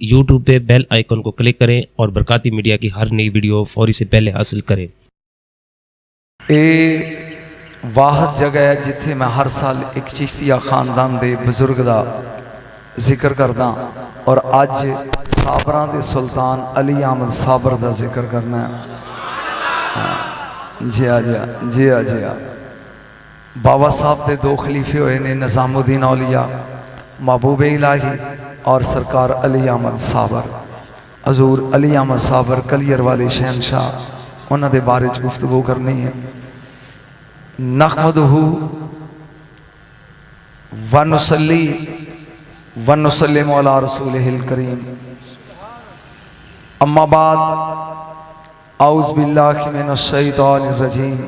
YouTube पे bell icon को click करें और बरकाती मीडिया की हर नई वीडियो फौरी से पहले हासिल करें। ये वाहद जगह है जिथे मैं हर साल एक चिश्तिया खानदान के बजुर्ग का जिक्र करदा और अज साबरां दे सुल्तान अली अहमद साबर का जिक्र करना है। जी आ जी आ जी आ बाबा साहब के दो खलीफे हुए ने, निज़ामुद्दीन औलिया महबूब इलाही और सरकार अली अहमद साबर। हजूर अली अहमद साबर कलियर वाले शहनशाह, उन्होंने बारे च गुफ्तगू करनी है। नहमदुहु व नुसल्ली व नुसल्लिमु अला रसूलिहिल करीम। अम्मा बाद औज़ु बिल्लाहि मिनश शैतानिर रजीम।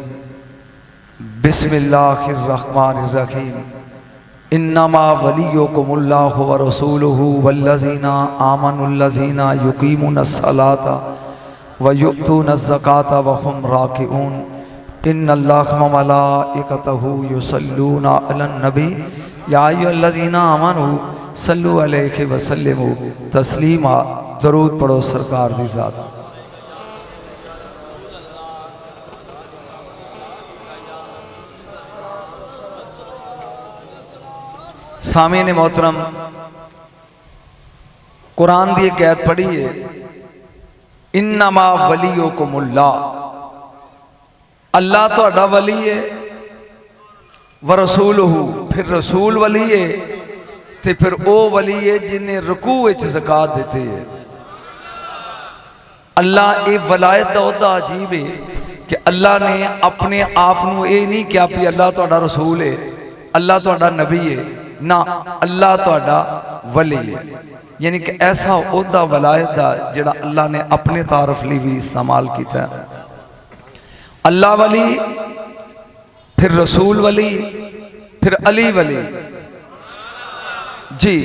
बिस्मिल्लाहिर रहमानिर रहीम। इन्नमा वलियुकुमुल्लाहु व रसूलुहु वल्लज़ीना आमनुल्लज़ीना युकीमुनस सलाता व युअतूनज़ ज़काता व हुम राकिऊन। इन्नल्लाह व मलाइकतहु युसल्लूना अलन नबी या अय्युहल्लज़ीना आमनू सल्लु अलैहि व सल्लिमू तस्लीमा। दरूद पढ़ो सरकार दी ज़ात। सामीन मोहतरम, कुरान की एक आयत पढ़ी है, इन्नमा वलियुकुमुल्लाह, अल्लाह तुहाडा वली है, व रसूलुहु, फिर रसूल वली है, ते फिर वो वली है जिन्हें रुकू विच ज़कात देती है। अल्लाह ये वलायत का उहदा अजीब है कि अल्लाह ने अपने आप को ये नहीं कहा भी अल्लाह तुहाडा रसूल है, अल्लाह तुहाडा नबी है, ना, अल्लाह तुहाडा वली है। यानी कि ऐसा उहदा वलायत का जिहड़ा अल्लाह ने अपने तारफ लिए भी इस्तेमाल किया। अल्लाह वली, फिर रसूल वली, फिर अली वली। जी,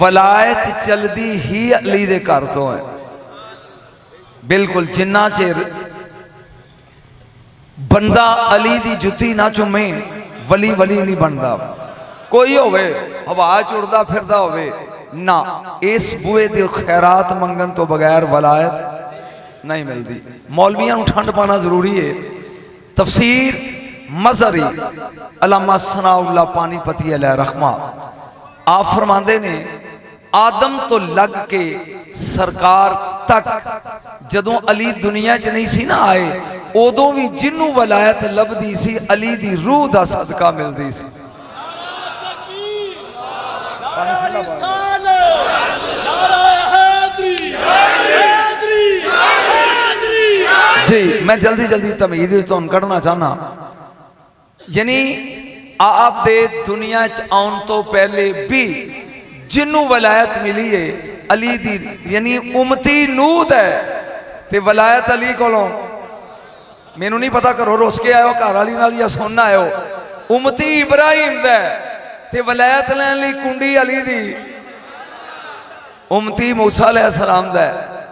वलायत चलती ही अली दे घर तो है। बिल्कुल, जिन्ना चिर बंदा अली दी जुत्ती ना चुमे वली वली नहीं बनता। कोई होवे हवा चुड़दा फिरदा होवे ना, इस बुए दे खैरात मंगन तो बगैर वलायत नहीं मिलती। मौलवियां नूं ठंड पाना जरूरी है। तफसीर मज़हरी अल्लामा सनाउल्लाह पानीपती अलैहि रहमा आप फरमाते ने, आदम तो लग के सरकार तक जदों अली दुनिया च नहीं सी ना आए, उदों भी जिन्नू वलायत लभदी सी अली दी रूह दा सदका मिलदी सी। जी, मैं जल्दी जल्दी तमीद तो करना चाहना। यानी आप दे दुनिया च आउन तो पहले भी जिन्नू वलायत मिली है अली दी, यानी उमती नूह है ते वलायत अली कोलों। मैनू नहीं पता करो रुस के आयो घर वाली नाल या सुनना आयो। उमती इब्राहिम दा ते वलायत लैन लई कुंडी अली दी। उमती मूसा अलैहिस्सलाम दा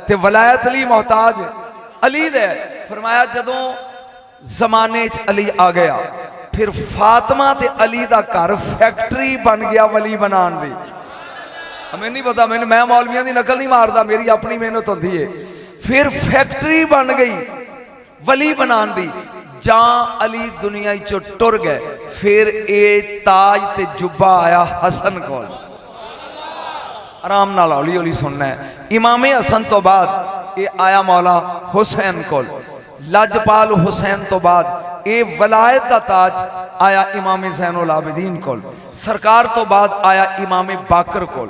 ते वलायत लई मोहताज अली दे। फरमाया जदों जमाने च अली आ गया, फिर फातिमा ते अली दा घर फैक्ट्री बन गया वली बनाने दी। हमें नहीं पता, मैं मौलवियों की नकल नहीं मारता, मेरी अपनी मेहनत होती है। फिर फैक्ट्री बन गई वली बनाने दी। जहां अली दुनिया चो टुर गए, फिर ये ताज ते जुब्बा आया हसन को। आराम नाल हौली हौली सुनना है। इमामे हसन तो बाद ये आया मौला हुसैन को। लजपाल हुसैन तो बाद ये वलायत का ताज आया इमाम ज़ैनुल आबिदीन को। सरकार तो बाद आया इमाम बाकर को।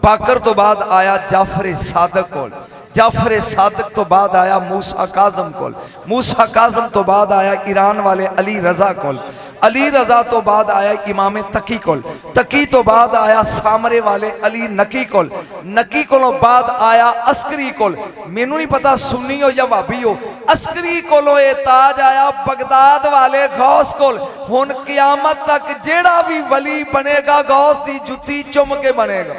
बाकर तो बाद आया जाफर सादक को। जाफर सादक तो बाद आया मूसा काज़म को। मूसा काज़म तो बाद आया ईरान वाले अली रज़ा को। अली रज़ा तो बाद आया इमाम तकी को। तकी तो बाद आया सामरे वाले अली नकी को। नकी को बाद आया अस्करी को। मैनू नहीं पता सुन्नी हो या भाभी हो, अस्करी को ये ताज आया बगदाद वाले गौस को। हुन क़यामत तक जेड़ा भी वली बनेगा गौस की जुत्ती चुम के बनेगा।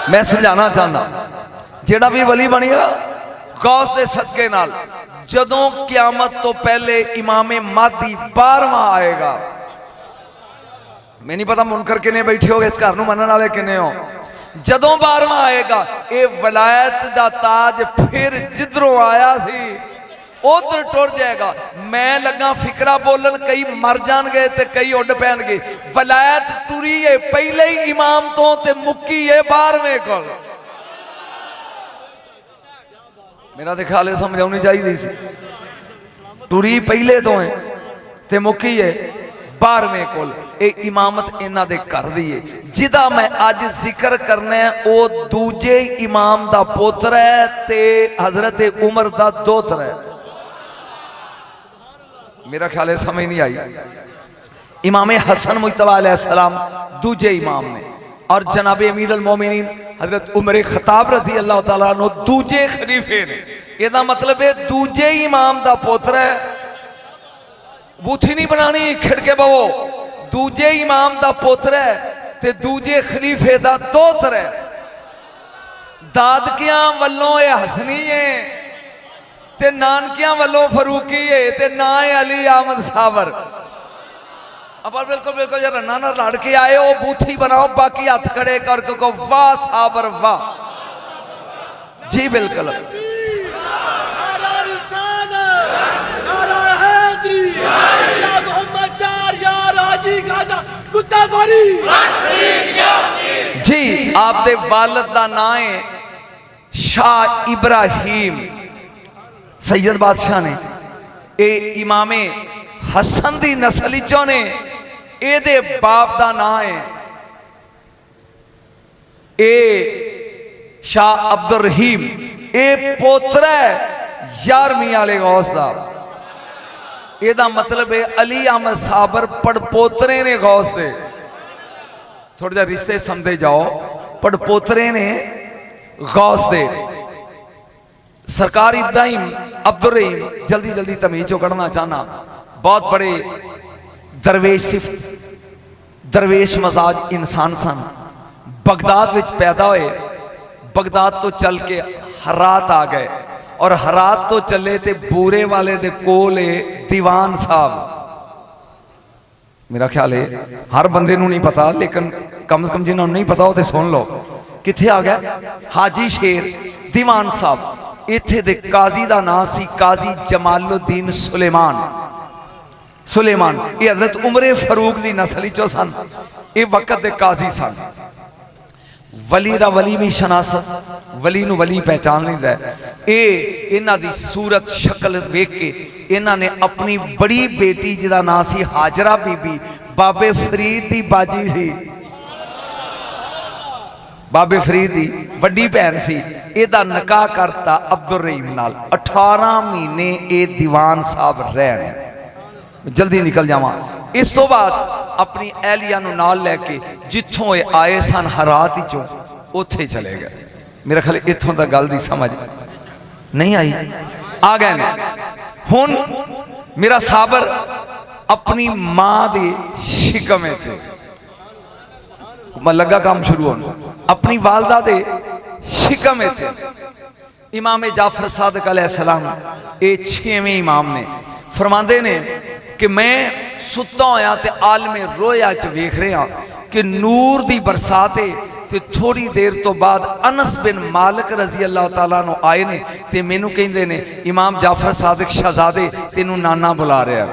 मैं समझाना चाहना, जेड़ा भी वली बनेगा गौस दे सदके नाल जदों क़यामत तो पहले इमामे महदी 12वां आएगा। मैं नहीं पता मुनकर किने बैठे हो इस घर नूं मनण वाले किने हो। जदों 12वां आएगा ये वलायत दा ताज फिर जिधरों आया सी उधर टुर जाएगा। मैं लगा फिकरा बोलन, कई मर जाएंगे ते कई उड़ पैणगे। वलायत टुरी है पहले ही इमाम तो ते मुक्की है 12वें कोल। मेरा तो ख्याल है समझ आनी चाहिए सी। टुरी पहले तो है ते मुक्की है 12वें कोल। ये इमामत इन्हां दे घर दी है। जिदा मैं अज जिक्र करना है वो दूजे इमाम दा पुत्र है ते हजरत उमर दा दोहतर है। मेरा ख्याल है समझ नहीं आई। इमाम हसन मुज्तबा अलैहिस्सलाम दूजे इमाम ने और जनाब अमीर अल मोमिनीन हजरत उमर खताब रजी अल्लाह तआला अन्हु दूजे खलीफे ने। ਇਹਦਾ मतलब है दूजे इमाम दा पुत्र है। बूथी नहीं बनानी खिड़के बवो। दूजे इमाम दा पुत्र है ते दूजे खलीफे दा दोहतर है। दादकियां वल्लों ये हसनी है ते नानकियां वल्लों फरूकी है ते ना है अली अहमद साबर। अब बिल्कुल बिल्कुल जरा नाना लड़ के आए हो बूथी बनाओ, बाकी हाथ खड़े करके को वाह साबर वाह। जी बिल्कुल जी। आपके वालिद का नाम है शाह इब्राहिम सैयद बादशाह ने। ये इमामे हसन की नस्ल चो ने। ये बाप का नाम है शाह अब्दुल रहीम। ये पोतरा है 11वीं वाले गौस का। ਇਹਦਾ मतलब है अली अहमद साबर पड़पोतरे ने गौस दे। थोड़ा जा रिश्ते समझे जाओ। पड़पोतरे ने गौस दे। सरकार इब्राहिम अब्दुल रहीम जल्दी जल्दी तमीज चो करना चाहना। बहुत बड़े दरवेश मजाज इंसान सन। बगदाद विच पैदा हुए। बगदाद तो चल के हरात आ गए और हरात तो चले ते बूरे वाले दे कोल दीवान साहब। मेरा ख्याल है हर बंदे नूं नहीं पता, लेकिन कम से कम जिन्होंने नहीं पता वो सुन लो। किथे आ गया हाजी शेर दीवान साहब। इत्थे दे काजी दा नाम सी काजी जमालुद्दीन सुलेमान। सुलेमान ये हजरत उमरे फरूक दी नस्ल चो सन। ये वक्त दे काजी सन। वली रा वली भी शनास, वली नू वली पहचान लेंदा है। ये इन्हां दी सूरत शक्ल वेख के इन्हां ने अपनी बड़ी बेटी जिहदा नाम सी हाजरा बीबी बाबे फरीद दी बाजी सी। बाबे फरीद दी वड्डी भैन सी। इहदा निकाह करता अब्दुल रहीम नाल। 18 महीने ये दीवान साहब रहे। जल्दी निकल जावा। इस तो बाद अपनी एहलिया नूं नाल लैके जिथों ये आए सन हरात चों उत्थे चले गए। मेरा ख्याल इत्थों तक गल दी समझ नहीं आई। आ गए ने हुण मेरा साबर अपनी मां दे शिकमे च मैं लगा काम शुरू होने। अपनी वालदा दे शिकमे च इमाम जाफर सादिक अलैहिस्सलाम ये 6वें इमाम ने। फरमांदे ने कि मैं सुता होया ते आलमे रोया च वेख रहा कि नूर दी बरसात है। ते थोड़ी देर तो बाद अनस बिन मालिक रजी अल्लाह तआला नो आए ने ते मैनू कहंदे ने इमाम जाफर सादिक शहजादे तेनू नाना बुला रहा है।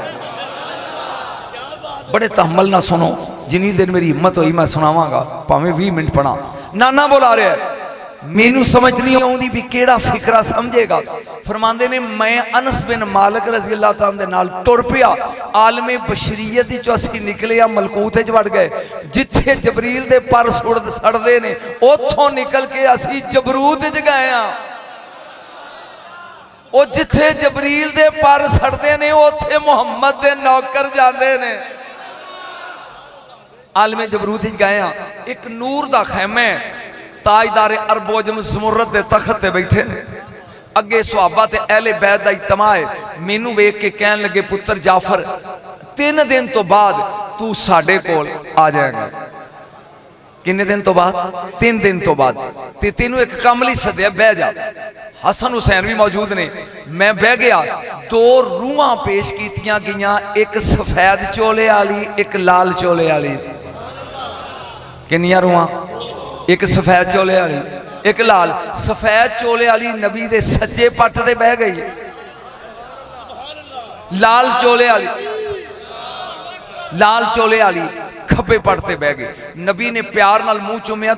बड़े तहम्मल ना सुनो, जिन्नी देर मेरी हिम्मत हुई मैं सुनावांगा, भावें 20 मिनट पढ़ा। नाना बुला रहा है। मैनू समझ नहीं आउंदी भी केड़ा फिकरा समझेगा। फरमांदे ने मैं अनस बिन मालिक रजी अल्लाह तआला दे नाल टुर पिया। आलमे बशरीयत चो असीं निकले आ मलकूत च वड़ गए। जिथे जबरील दे पर सड़दे ने उथों निकल के असीं जबरूत च गए आ। ओ जिथे जबरील दे पर सड़दे ने उथे मुहम्मद दे नौकर जांदे ने। आलमे जबरूत च गए आ। एक नूर दा खैमा है। ताजदारे अरबोजम ज़मुर्रत दे तख्त ते बैठे ने। अगे सुहाबा ते अहले बैत दा इज्तिमा है। मैनू वेख के कहन लगे पुत्र जाफर 3 दिन तो बाद तू साडे कोल आ जाएगा। किन्ने दिन तो बाद? 3 दिन तो बाद। ते तेनू एक कम लई सद्या, बह जा। हसन हुसैन भी मौजूद ने। मैं बह गया, दो रूहां पेश कीतियां गईयां, एक सफेद चोले वाली, एक लाल चोले वाली। किन्नियां रूहां? एक सफेद चोले वाली, एक लाल। सफेद चोले वाली नबी दे सज्जे पट ते बह गई, लाल चोले वाली खब्बे पट ते बह गई। नबी ने प्यार नाल मुंह चुमिया,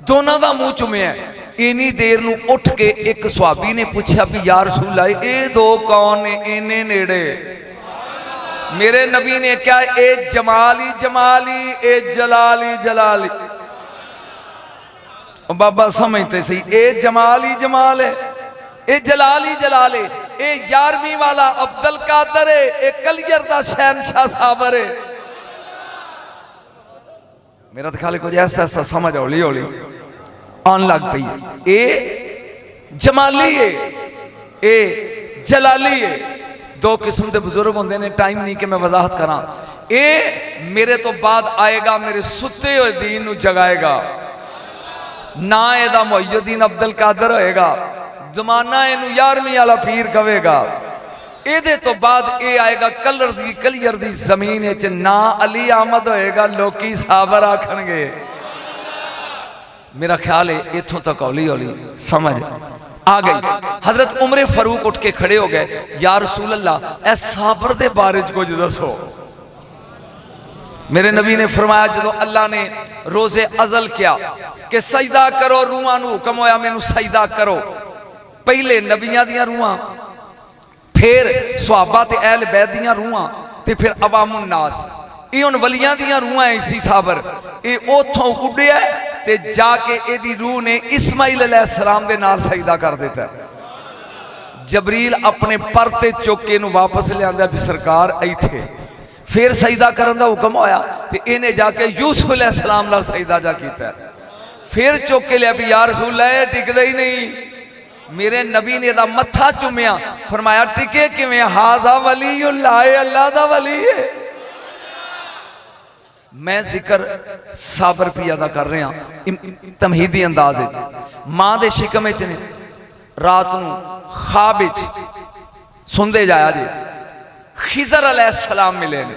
दोनों का मुंह चुमिया। इन्नी देर नूं उठ के एक सुहाबी ने पूछा भी या रसूल अल्लाह ये दो कौन ने इन्ने नेड़े? मेरे नबी ने क्या ए जमाली जमाली, ए जलाली जलाली। बाबा समझते सी, ए जमाली जमाल है, ए जलाली जलाल है, ए 11वीं वाला अब्दुल कादर है, ए कलियर दा शहनशाह साबर है। मेरा तो ख्याल कुछ ऐसा ऐसा समझ हौली हौली आन लग पई। ए जमाली है, ए जलाली है। दो किस्म के बुजुर्ग होंगे ने, टाइम नहीं कि मैं वजाहत करा। ए मेरे तो बाद आएगा, मेरे सुते हुए दीन नूं जगाएगा। ना एदा मुइजुद्दीन अब्दुल कादर होएगा, जमाना इनू 11वीं वाला पीर कहेगा। ਇਹਦੇ तो बाद ये आएगा कलर दी कलियर दी जमीन च ना अली आमद होएगा, लोकी साबर आखणगे। मेरा ख्याल है इथों तक हौली हौली समझ आ गई। हजरत उमर फारूक उठ के खड़े हो गए, या रसूल अल्लाह ए साबर दे बारे च कुछ दसो। मेरे नबी ने फरमाया, जो अल्लाह ने रोजे अजल किया कि सजदा करो, रूहां नूं हुक्म होया मैनू सजदा करो। पहले नबियां दियां रूहां, फिर सुहाबा ते अहल बैत दियां रूहां, ते फिर अवामुन नास। ये हुण वलियां दियां रूहां इसी साबर, ये उथों उड्डिया ते जाके एदी रूह ने इस्माइल अलैहिस्सलाम दे नाल सजदा कर दिता। जबरील अपने पर ते चुक के वापस लिया भी सरकार इत्थे। फिर सजदा करन दा हुक्म होया ते इन्हें जाके यूसुफ अलैहिस्सलाम नाल सजदा जा कीता। फिर चुक के लिया भी या रसूल अल्लाह टिकदा ही नहीं। मेरे नबी ने दा मत्था चुमिया, फरमाया टिके किवें? हाजा वलीउल्लाह, अल्लाह दा वली है। मैं जिक्र साबर पी अदा कर रहा तमहीदी अंदाज। मां दे शिकम च ने रात नूं ख्वाब विच सुनते जाया जी, खिजर अलैहिस्सलाम मिले ने।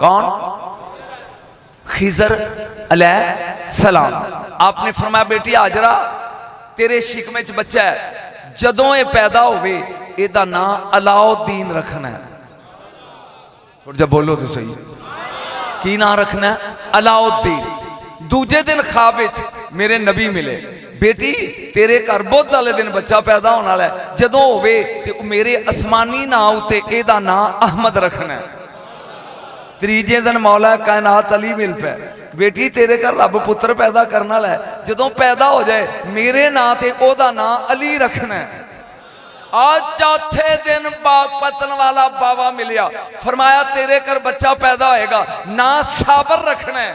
कौन? खिजर अलैहिस्सलाम। आपने फरमाया बेटी हाजरा तेरे शिकमे च बच्चा है, जदों ये पैदा होवे एदा नाम अलाउद्दीन रखना है। थोड़ा जा बोलो तो सही, की नाम रखना है? अलाउद्दीन। दूजे दिन ख्वाब विच मेरे नबी मिले, बेटी तेरे घर बुध वाले दिन बच्चा पैदा होने वाला है, जदों होवे ते मेरे आसमानी नाम उत्ते एदा नाम अहमद रखना है। तीजे दिन मौला कायनात अली मिल पे, बेटी तेरे घर रब पुत्र पैदा करने वाला है, जदों पैदा हो जाए मेरे नाम ते ओदा नाम अली रखना है। आज चौथे दिन पतन वाला बाबा मिलिया, फरमाया तेरे घर बच्चा पैदा होएगा, ना साबर रखना है।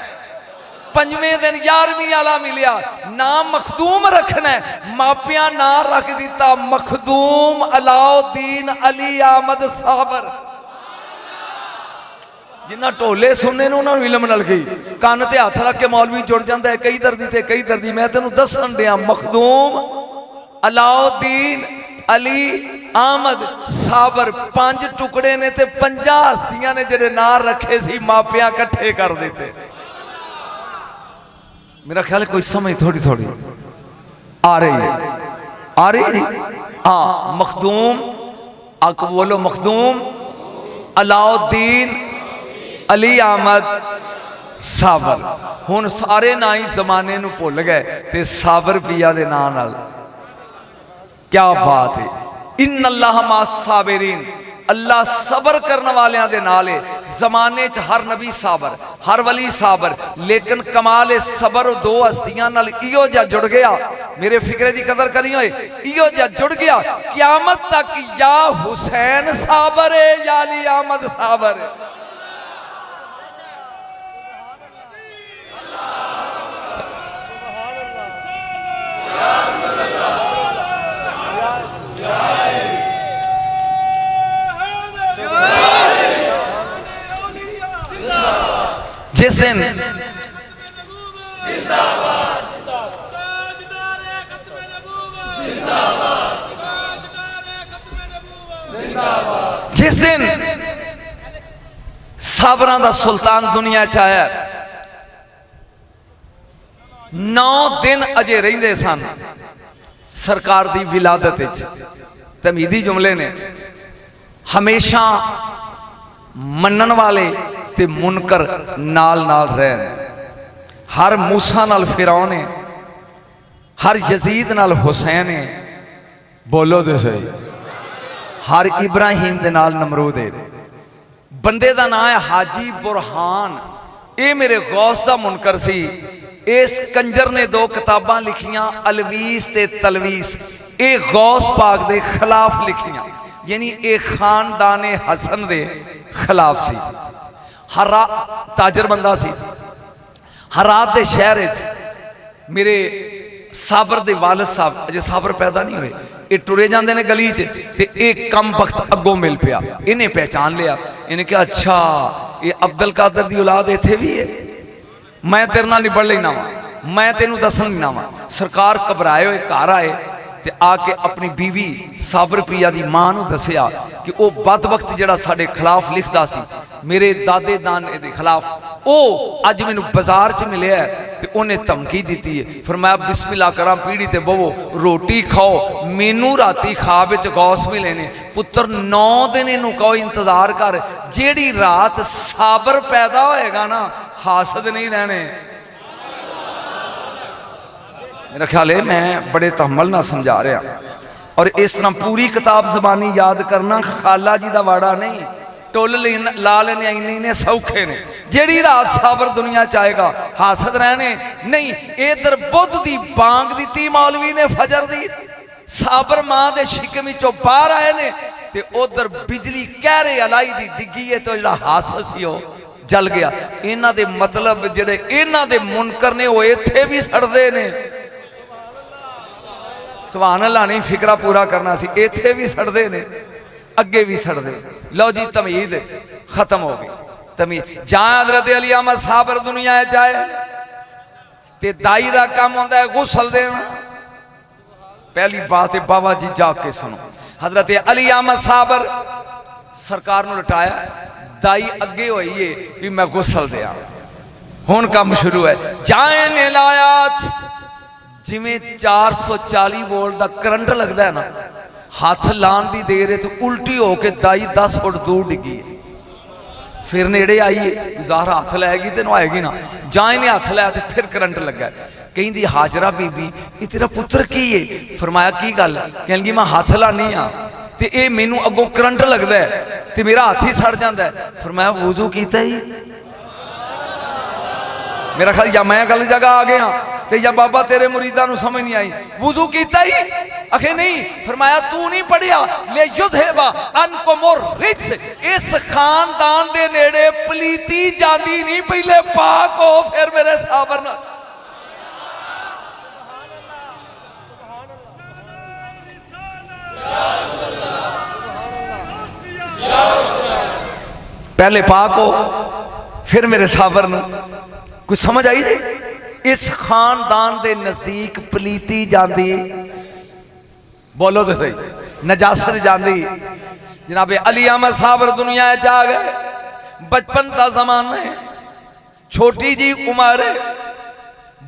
पंजवें दिन 11वीं वाला मिलिया, नाम मखदूम रखना है। मापिया ना रख दिता मखदूम अलाउद्दीन अली आमद साबर। जिन्ना ढोले सुनने उन्होंने इलम नल गई, कान ते हाथ रख के मौलवी जुड़ जाता है, कई दर्दी ते कई दर्दी। मैं तेन दसन दिया मखदूम अलाउद्दीन अली आमद साबर 5 टुकड़े ने ते 50 हस्तियां ने जेडे नाम रखे सी मापिया कट्ठे कर देते। मेरा ख्याल है कोई समझ थोड़ी थोड़ी आ रही है, आ रही है। हाँ मखदूम, आक बोलो मखदूम अलाउद्दीन अली आमद साबर। हुण सारे ना ही जमाने नूं भुल गए ते साबर पिया दे नाम नाल। क्या बात है। इन्नल्लाह मास साबिरीन, अल्लाह सबर करने वालियां दे नाल है। जमाने च हर नबी साबर, हर वली साबर, लेकिन कमाल है सबर दो हस्तियां नाल इहो जिहा जुड़ गया। मेरे फिक्रे की कदर करी होए, इहो जिहा जुड़ गया क़यामत तक या हुसैन साबर है या अली अहमद साबर है। जिस दिन जिंदाबाद जिस दिन साबरां दा सुल्तान दुनिया च आया 9 दिन अजे रहिंदे सन सरकार दी विलादत विच। तमीदी जुमले ने हमेशा मनन वाले ते मुनकर नाल नाल रहे। हर मूसा नाल फिरौन है, हर यजीद नाल हुसैन है, बोलो तो सही, हर इब्राहिम दे नाल नमरूद है। बंदे दा नाम है हाजी बुरहान। ये मेरे गौस दा मुनकर सी। इस कंजर ने 2 किताबां लिखियां, अलवीस ते तलवीस। ये गौस पाक दे खिलाफ लिखियां, यानी ये खानदान हसन दे खिलाफ सी। हरा ताजर बंदा सी। हरात दे शहर मेरे साबर दे वालिद साहब, अजे साबर पैदा नहीं हुए, ये टुरे जाते हैं गली च, ते एक कम वक्त अगों मिल पिया। इन्हें पहचान लिया, इन्हें कहा अच्छा ये अब्दुल कादर दी औलाद इत्थे भी है, मैं तेरे नाल निबड़ लेना वा, मैं तेनू दसन लेना वा। सरकार घबराए हुए घर आए ते आके अपनी बीवी साबर पिया दी मां नू दसिया कि वह बदबख्त जिहड़ा साडे खिलाफ लिखदा सी, मेरे दादे दाने दे खिलाफ, ओ अज मैनू बाजार च मिलिया ते उन्हें धमकी दी है। फरमाया बिस्मिल्लाह करा, पीढ़ी ते बवो, रोटी खाओ, मैनू राती ख्वाब विच गौस मिले ने, पुत्र 9 दिन इनू कहो इंतजार कर, जेड़ी रात साबर पैदा होएगा ना, हासद नहीं रहने। मेरा ख्याल है मैं बड़े तहम्मल ना समझा रहा, और इस तरह पूरी किताब जबानी याद करना खाला जी का वाड़ा नहीं, टुल ला लेने इन्ने सौखे ने। जेड़ी रात साबर दुनिया चाहेगा हासद रहने नहीं। इधर बुद्ध की बांग दी मौलवी ने फजर दी, साबर मां के शिकम चो बाहर आए ने, ते उधर बिजली कहरे अलाई दी डिगी है, तो जो हासद सी जल गया। इन्हां दे मतलब जेड़े इन्हां दे मुनकर ने वो इत्थे भी सड़दे ने। सुभान अल्लाह नहीं फिकरा पूरा करना सी, इत्थे भी सड़दे ने, अगे भी सड़दे। लो जी तमीद खत्म हो गई। तमीद जहां हजरत अली अहमद साबर दुनिया जाए ते दाई दा काम होंदा है गुसल देना। पहली बात है बाबा जी जाके सुनो, हजरत अली अहमद साबर सरकार नू लटाया, दाई अगे हुई है कि मैं गुसल दिया। हुण काम शुरू है। जाए ने लायात जिमें 440 वोल्ट का करंट लगता है ना, हाथ लान की देर है तो उल्टी होके दाई 10 फुट दूर डिगी। फिर नेड़े आई है, ज़ाहर हाथ लैगी तेन आएगी ना, जाए ने हाथ लाया तो फिर करंट लगा। कहीं हाजरा बीबी ये तेरा पुत्र की है? फरमाया की गल? कहगी मैं हाथ लानी हाँ तो ये मैनू अगों करंट लगता है तो मेरा हाथ ही सड़ जाता है। फरमाया वुजू कीता ही? मेरा ख्याल या मैं गल जगह आ गया ते या बाबा तेरे मुरीदा नू समझ नहीं आई। वुजू कीता ही? आखे नहीं। फरमाया तू नहीं पढ़िया ले युद्धेवा अनकुमुर रिज्स, इस खानदान दे नेड़े पलीती जाती नहीं, पहले पाक हो फिर मेरे साबर ना। पहले पाक हो फिर मेरे साबर न। कुछ समझ आई जी? इस खानदान के नजदीक पलीती जाती, बोलो तो सही, नजासत जाती। जनाब अली अहमद साबर दुनिया आ गए, बचपन का जमाना है, छोटी जी उम्र है,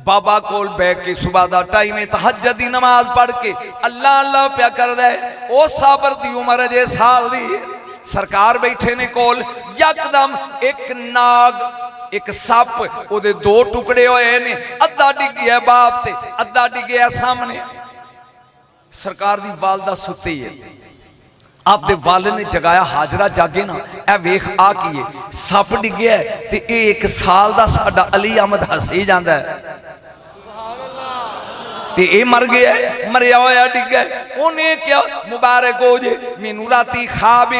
बाबा कोल बैठ के सुबह का टाइम है, तहज्जुद दी नमाज पढ़ के अल्लाह अल्लाह प्या कर दे। ओ साबर दी उम्र अजे साल दी, सरकार बैठे ने कोल, यकदम एक नाग, एक सप ओदे 2 टुकड़े होए ने, अद्धा डिग्गिया बाप ते अद्धा डिग्गिया सामने। सरकार दी वालदा सुती है, आपदे वाल ने जगाया, हाजरा जागे ना, ए वेख आ की है, सप डिग्गिया ते ए 1 साल दा साडा अली अहमद हसी जांदा है ते ए मर गया, मरिया होया डिग्गा। उन्हें क्या मुबारक हो जे, मैनू राती ख्वाब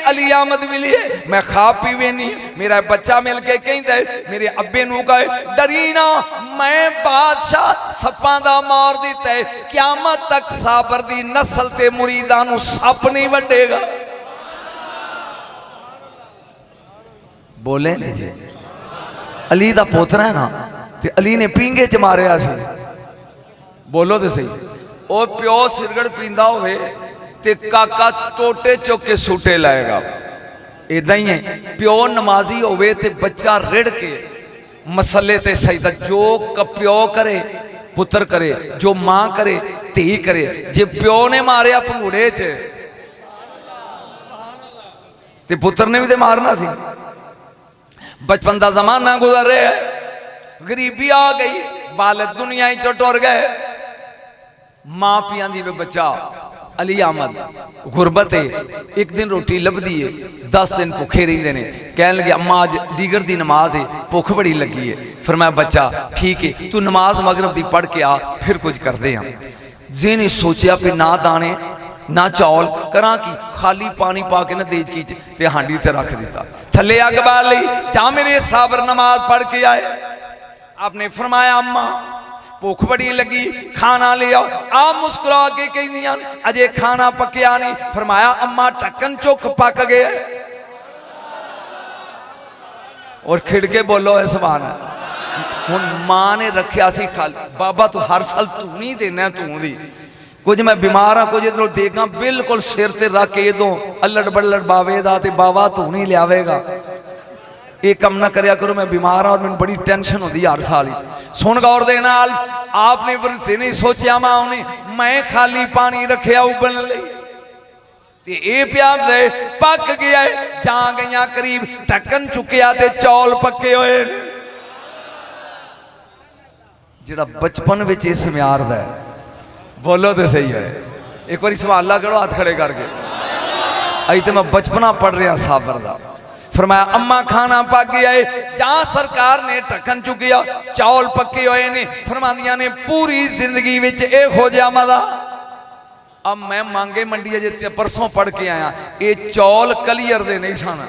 अली अहमद मिली है, मैं खा पीवे नहीं, मेरा बच्चा मिल के कहता है मेरे अब्बे नू कहे डरी ना, मैं बादशाह सप्पां दा मार दिता है, क्यामत तक साबर दी नस्ल ते मुरीदां नू सप नहीं वड्डेगा। बोले नहीं जी, अली दा पोतरा है ना, ते अली ने पींगे च मारिया सी। बोलो तो सही। और प्यो सिरगड़ पींदा होवे ते काका टोटे चुक के सूटे लाएगा। इदा ही है प्यो नमाजी होवे ते बच्चा रिड़ के मसले ते सजदा, जो प्यो करे पुत्र करे, जो मां करे धी करे। जे प्यो ने मारिया पंगूड़े च ते पुत्र ने भी तो मारना सी। बचपन का जमाना गुजर रहा है, गरीबी आ गई, वालिद दुनिया ही चो टुर गए। मां पिया दी वे बच्चा अली अहमद गुरबत है, एक दिन रोटी लभदी है, 10 दिन भुखे रहिंदे ने। कह लगे अम्मा अज दीगर दी नमाज है, भुख बड़ी लगी है। फिर मैं बच्चा ठीक है तू नमाज मगरब दी पढ़ के आ, फिर कुछ करते हैं। जी ने सोचा भी ना दाने ना चौल करा की, खाली पानी पा के ना देज की ते हांडी ते रख दिता, थले अग बाल ली, जा मेरे साबर नमाज पढ़ के आए। आपने फरमाया अम्मा भुख बड़ी लगी, खाना ले आओ। आप मुस्कुरा के कहिंदियां अजे खाना पकिया नहीं। फरमाया अम्मा ढक्कन चुक पक गए। और खिड़के बोलो है सुभान अल्लाह। हुण मां ने रखिया सी खाली, बाबा तू हर साल तू नहीं देना, तू दी कुछ मैं बीमार हाँ, कुछ इधरों देखा बिल्कुल सिर ते रख के इदों अल्लड़ बल्लड़ बावे दा ते बाबा तू नहीं लियावेगा। ये कम ना करया करो, मैं बीमार हाँ और मैंने बड़ी टेंशन होती हर साल ही। सुन गौर दे नाल, आपने वरसे नहीं सोचा मां ने मैं खाली पानी रखिया उबलने लई ते ए प्या दे पक गया है। जा गईयां करीब ढक्कन चुकिया ते चौल पक्के होए। जिहड़ा बचपन विच इस म्यार दा है, बोलो तो सही है। एक बार सवाला करो हाथ खड़े करके, अज तो मैं बचपना पढ़ रहा साबर दा। फरमाया अम्मा खाना पक गया है, जहां सरकार ने ढक्कन चुकिया चौल पक्के हुए ने। फरमांदियां ने पूरी जिंदगी विच ए हो जा मजा। अब मैं मांगे मंडी अजे परसों पढ़ के आया, ये चौल कलियर दे नहीं सन,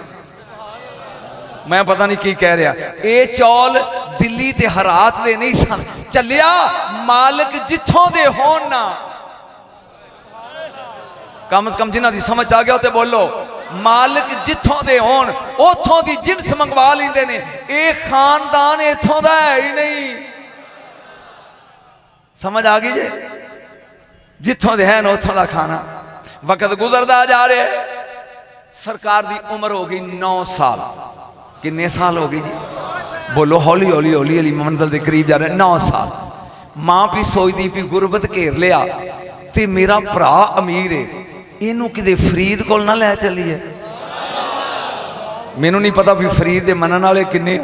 मैं पता नहीं की कह रहा। ये चौल दिल्ली ते हरात दे नहीं सन। चलिया मालिक जिथों दे होन ना, कम से कम जिन्हां दी समझ आ गया तो बोलो, मालिक जिथों दे होन उथों दी जिन्स मंगवा लेंदे ने। ये खानदान इथों दा है ही नहीं। समझ आ गई जे, जिथों दे हैं उथों दा खाना। वक्त गुजरदा जा रहा है, सरकार दी उम्र हो गई 9 साल। किन्ने साल हो गई जी? बोलो हौली हौली हौली हौली मंजिल के करीब जा रहे। 9 साल। मां भी सोचती भी गुरबत घेर लिया ते मेरा भरा अमीर है, इनू किते फरीद कोल ना लै चलीए। मैनू नहीं पता भी फरीद दे मनन वाले किन्ने।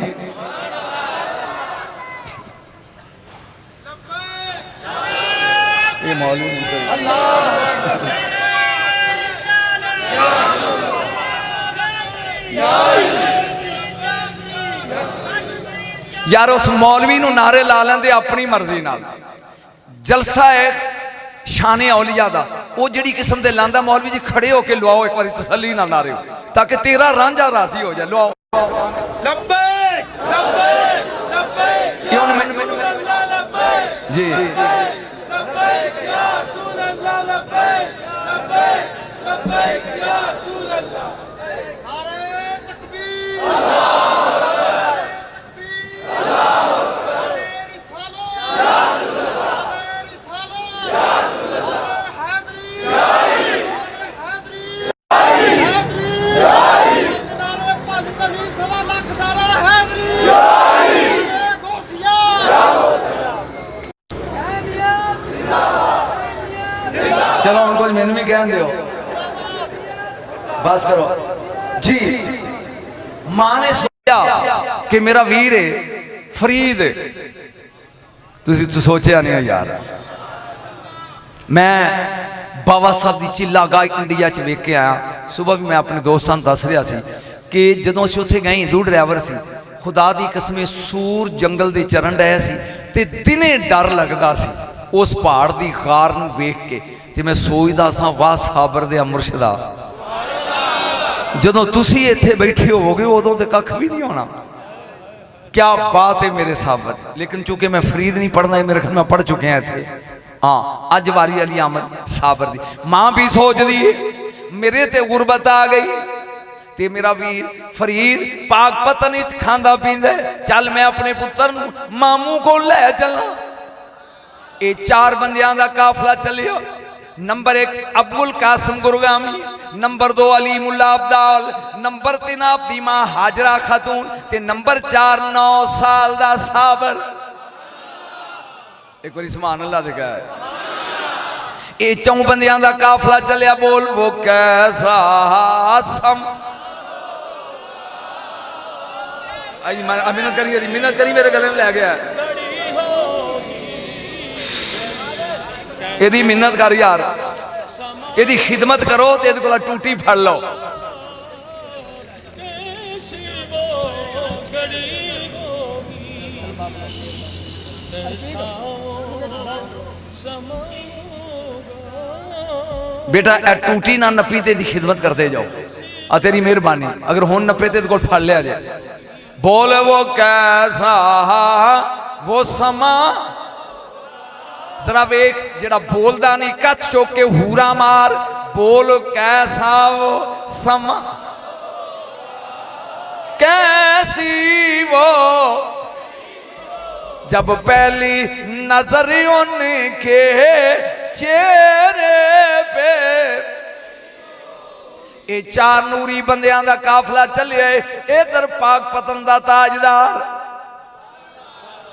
ये मौलवी यार उस मौलवी नू नारे ला लेंदे अपनी मर्जी नाल। जलसा है शाने औलिया दा, वो जिहड़ी किस्म दे लांदा मौलवी जी खड़े होके लवाओ एक बार तसल्ली नाल नारे, ताकि तेरा रांझा राजी हो जाए। लवाओ लब्बैक लब्बैक लब्बैक जी लब्बैक या रसूल अल्लाह लब्बैक लब्बैक लब्बैक या रसूल अल्लाह। नारे तकबीर अल्लाह चलो उनको मैंने भी कह दो बस करो जी। मां ने सोचा कि मेरा वीर है फरीद, तुसी तो सोचा नहीं यार। मैं बाबा साहब की चिल्ला गाय इंडिया च वेख के आया। सुबह भी मैं अपने दोस्तों दस रहा सी कि जदों असीं उत्थे गए, दो ड्राइवर सी, खुदा दी कसमें सूर जंगल दे चरण रहे सी ते दिने डर लगदा सी उस पहाड़ दी खार नूं वेख के। ते मैं सोचदा सा वाह साबर दे मुर्शदा, जदों तुसी इत्थे बैठे होवोगे उदों ते कख भी नहीं होना। क्या बात है मेरे साबर। लेकिन चूंकि मैं फरीद नहीं पढ़ना, मेरे ख्याल में पढ़ चुके हैं इत्थे। हाँ अज वारी अली अहमद साबर दी। मां भी सोचदी मेरे ते गुरबत आ गई ते मेरा वीर फरीद पाक पतन च खांदा पींदा, चल मैं अपने पुत्र नूं मामू को लै चलना। ये 4 बंदियां दा काफला चलिया। नंबर 1 अब्दुल कासिम गुरगामी, नंबर 2 अली मुल्ला अब्दाल, नंबर 3 आपदी मां हाजरा खातून ते नंबर 4 9 साल दा साबर। एक बार सुभान अल्लाह दे कह। ये चौं बंदियां दा काफला चलिया, बोल वो कैसा सम। आई मिन्नत करी मेरे गले में लै गया। यदि मिन्नत कर यार, यदि खिदमत करो तो ये को टूटी फड़ लो। बेटा ए टूटी ना नपी ते खिदमत करते जाओ, आ तेरी मेहरबानी। अगर हुन नपे ते को फड़ लिया जाए। बोल वो कैसा वो समा, जरा वेख जेड़ा बोलदा नहीं कच चुक के हूरा मार। बोल कैसा वो समा, कैसी वो जब पहली नजर उनके चेहरे पे। ये 4 नूरी बंदियां दा काफला चलिए। इधर पाक पतन दा ताजदार,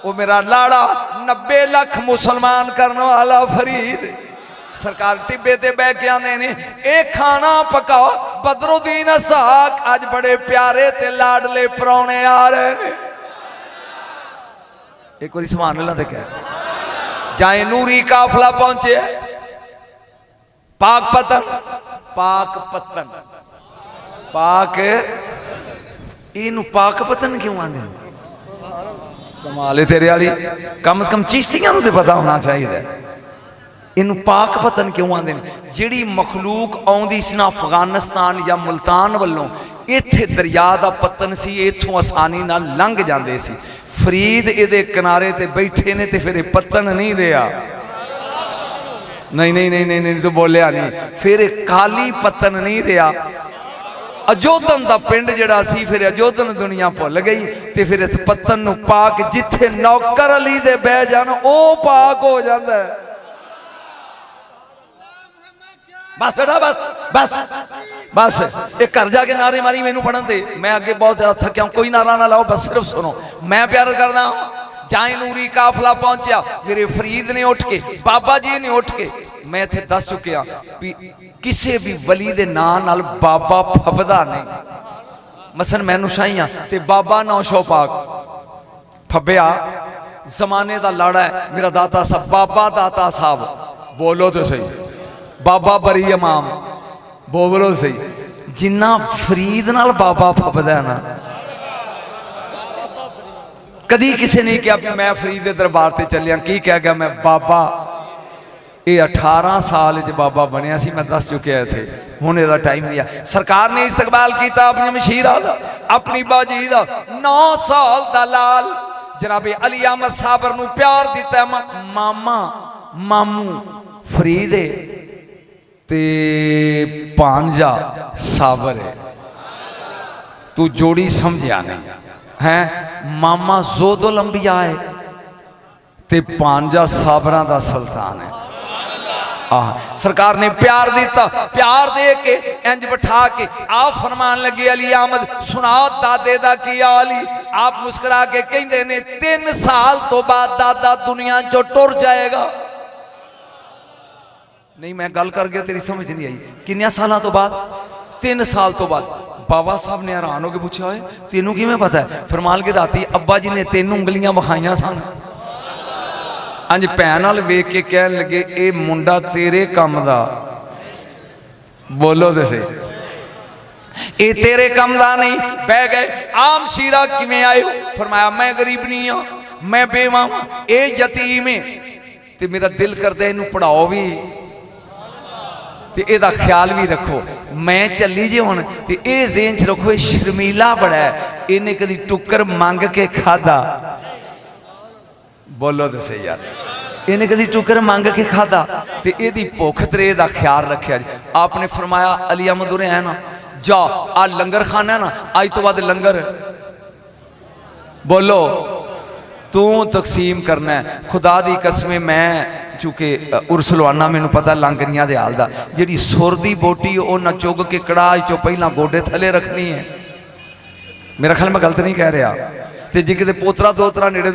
वो मेरा लाड़ा 90 लाख मुसलमान करने वाला फरीद सरकार टिब्बे ते बह के आंदे ने, ए खाना पकाओ बदरुद्दीन साक, आज बड़े प्यारे ते लाडले परौने आ रहे ने। एक बार सुभान अल्लाह दे कह। जाए नूरी काफला पहुंचे पाक पतन, पाक पतन, पाक इनू पाक पतन क्यों आने? कमाल है तेरे वाली, कम से कम चिश्तियां तो पता होना चाहिए। इनू पाक पतन क्यों आते हैं? जिहड़ी मखलूक आउंदी सी ना अफगानिस्तान या मुल्तान वालों, इत्थे दरिया दा पतन सी, इत्थों आसानी नाल लंघ जांदे सी। फरीद इहदे किनारे ते बैठे ने ते फिर पतन नहीं रहा। नहीं नहीं नहीं नहीं नहीं तो बोलिया नहीं, फिर काली पतन नहीं रहा। अजोधन दा पिंड जिहड़ा सी, फिर अजोधन दुनिया भुल गई ते फिर इस पतन नूं पाक जिथे नौकर अली दे बह जान ओ पाक हो जांदा है। बस बेटा बस बस बस, एक घर जाके नारे मारी मैनू पढ़न दे, मैं अगे बहुत ज्यादा थकिया। कोई नारा ना लाओ, बस सिर्फ सुनो, मैं प्यार करना। जाए नूरी काफला पहुंचा, मेरे फरीद ने उठ के, बाबा जी ने उठ के, मैं इत्थे दस चुकिया भी किसी भी वली दे नाम नाल बाबा फबदा नहीं। मसन मैनू शाहियां ते बाबा नौशो पाक फब्बिया, जमाने दा लाड़ा है मेरा दाता साहब, बाबा दाता साहब बोलो तो सही, बाबा बरी इमाम बोलो सही। जिन्ना फरीद नाल बाबा फबदा ना, कदी किसी ने क्या मैं फरीद के दरबार से चलिया, की कह गया मैं बाबा। ये 18 साल च बाबा बनया सी, मैं दस चुकिया थे। हुण इहदा टाइम लिया। सरकार ने इस्तकबाल किया अपनी मशीरा दा, अपनी बाजी दा। 9 साल दा लाल जनाबे अली अहमद साबर नूं प्यार दिता। मामा मामू फरीद ते भांजा साबर है। तू जोड़ी समझिया नहीं है। मामा जोदुल अंबिया है ते भांजा साबरां दा सुल्तान है। सरकार ने प्यार दिता, प्यार दे के इंज बिठा के आप फरमान लगे अली अहमद सुना दादे दा की हाल। आप मुस्कुरा के कहंदे ने 3 साल तो बाद दादा दुनिया चो टुर जाएगा। नहीं मैं गल कर गया, तेरी समझ नहीं आई। किन्ने सालों तो बाद? 3 साल तो बाद। बाबा साहब ने हैरान होकर पूछा है तेनू किवें पता है? फरमान के राती अब्बा जी ने 3 उंगलियां विखाइयां सन। अंज भैन नाल वेख के कह लगे ए मुंडा तेरे काम दा। बोलो दे ए तेरे काम दा नहीं। बह गए आम शीरा किवें आए? फरमाया मैं गरीब नहीं हाँ, मैं बेवा, ए यतीम है ते मेरा दिल करदा इनू पढ़ाओ भी ते एदा ख्याल भी रखो। मैं चली जे हुण ते ए ज़हन च रखो, शर्मीला बड़ा है, इन्हें कदी टुक्कर मंग के खादा। बोलो तो सही यार, इन्हें कदी टुक्कर मंग के खादा ते एदी भुख तरे दा ख्याल रखिया जी। आपने फरमाया अली अहमद उरे है ना, जा आ लंगर खाना है ना, आज तो बाद लंगर बोलो तू तकसीम करना है। खुदा दी कसमें मैं चूंकि उर्सलवाना मैनू पता लांगरियां दे हाल दा जिहड़ी सुर दी बोटी ਉਹ ना चुग के कड़ाह चो पहला गोडे थले रखनी है। मेरा ख्याल मैं गलत नहीं कह रहा। तो जे किते पोतरा दोतरा नेड़े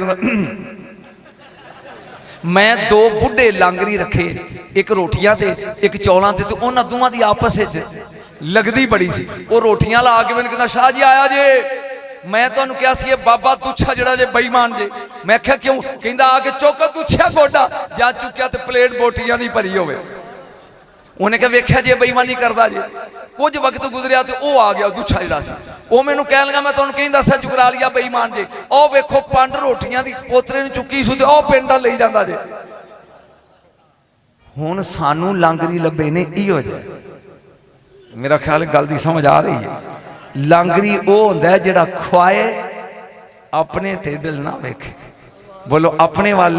मैं दो बुढ़े लांगरी रखे, एक रोटियां ते एक चौलां ते उन्हां दोवां दी आपस विच लगदी बड़ी सी। वो रोटियां ला के मैनूं कहंदा शाह जी आया जे, मैं तुहानूं कहा सी बाबा तुछा जिहड़ा जे बेईमान जे। मैं आख्या क्यों? कहंदा आके चुक तुछिया गोडा जा चुक्या ते प्लेट बोटियां दी भरी होवे। उन्हें कहा वेख्या जे बेईमानी करदा जे। कुछ वक्त गुजरिया तो वह आ गया दुछा जिहड़ा सी, वो मैनूं कहण लगा मैं तुहानूं कहीं दस्सिया जुगरालिया बेईमान जे, ओ वेखो 5 रोटियां दी पोतरे नूं चुकी सी ते ओ पिंडा लई जांदा जे। हुण सानूं लांगरी लभे ने इहो जे। मेरा ख्याल गल दी समझ आ रही है। लांगरी वो हुंदा है जिहड़ा खुआए अपने टेडल ना वेखे। बोलो अपने वाल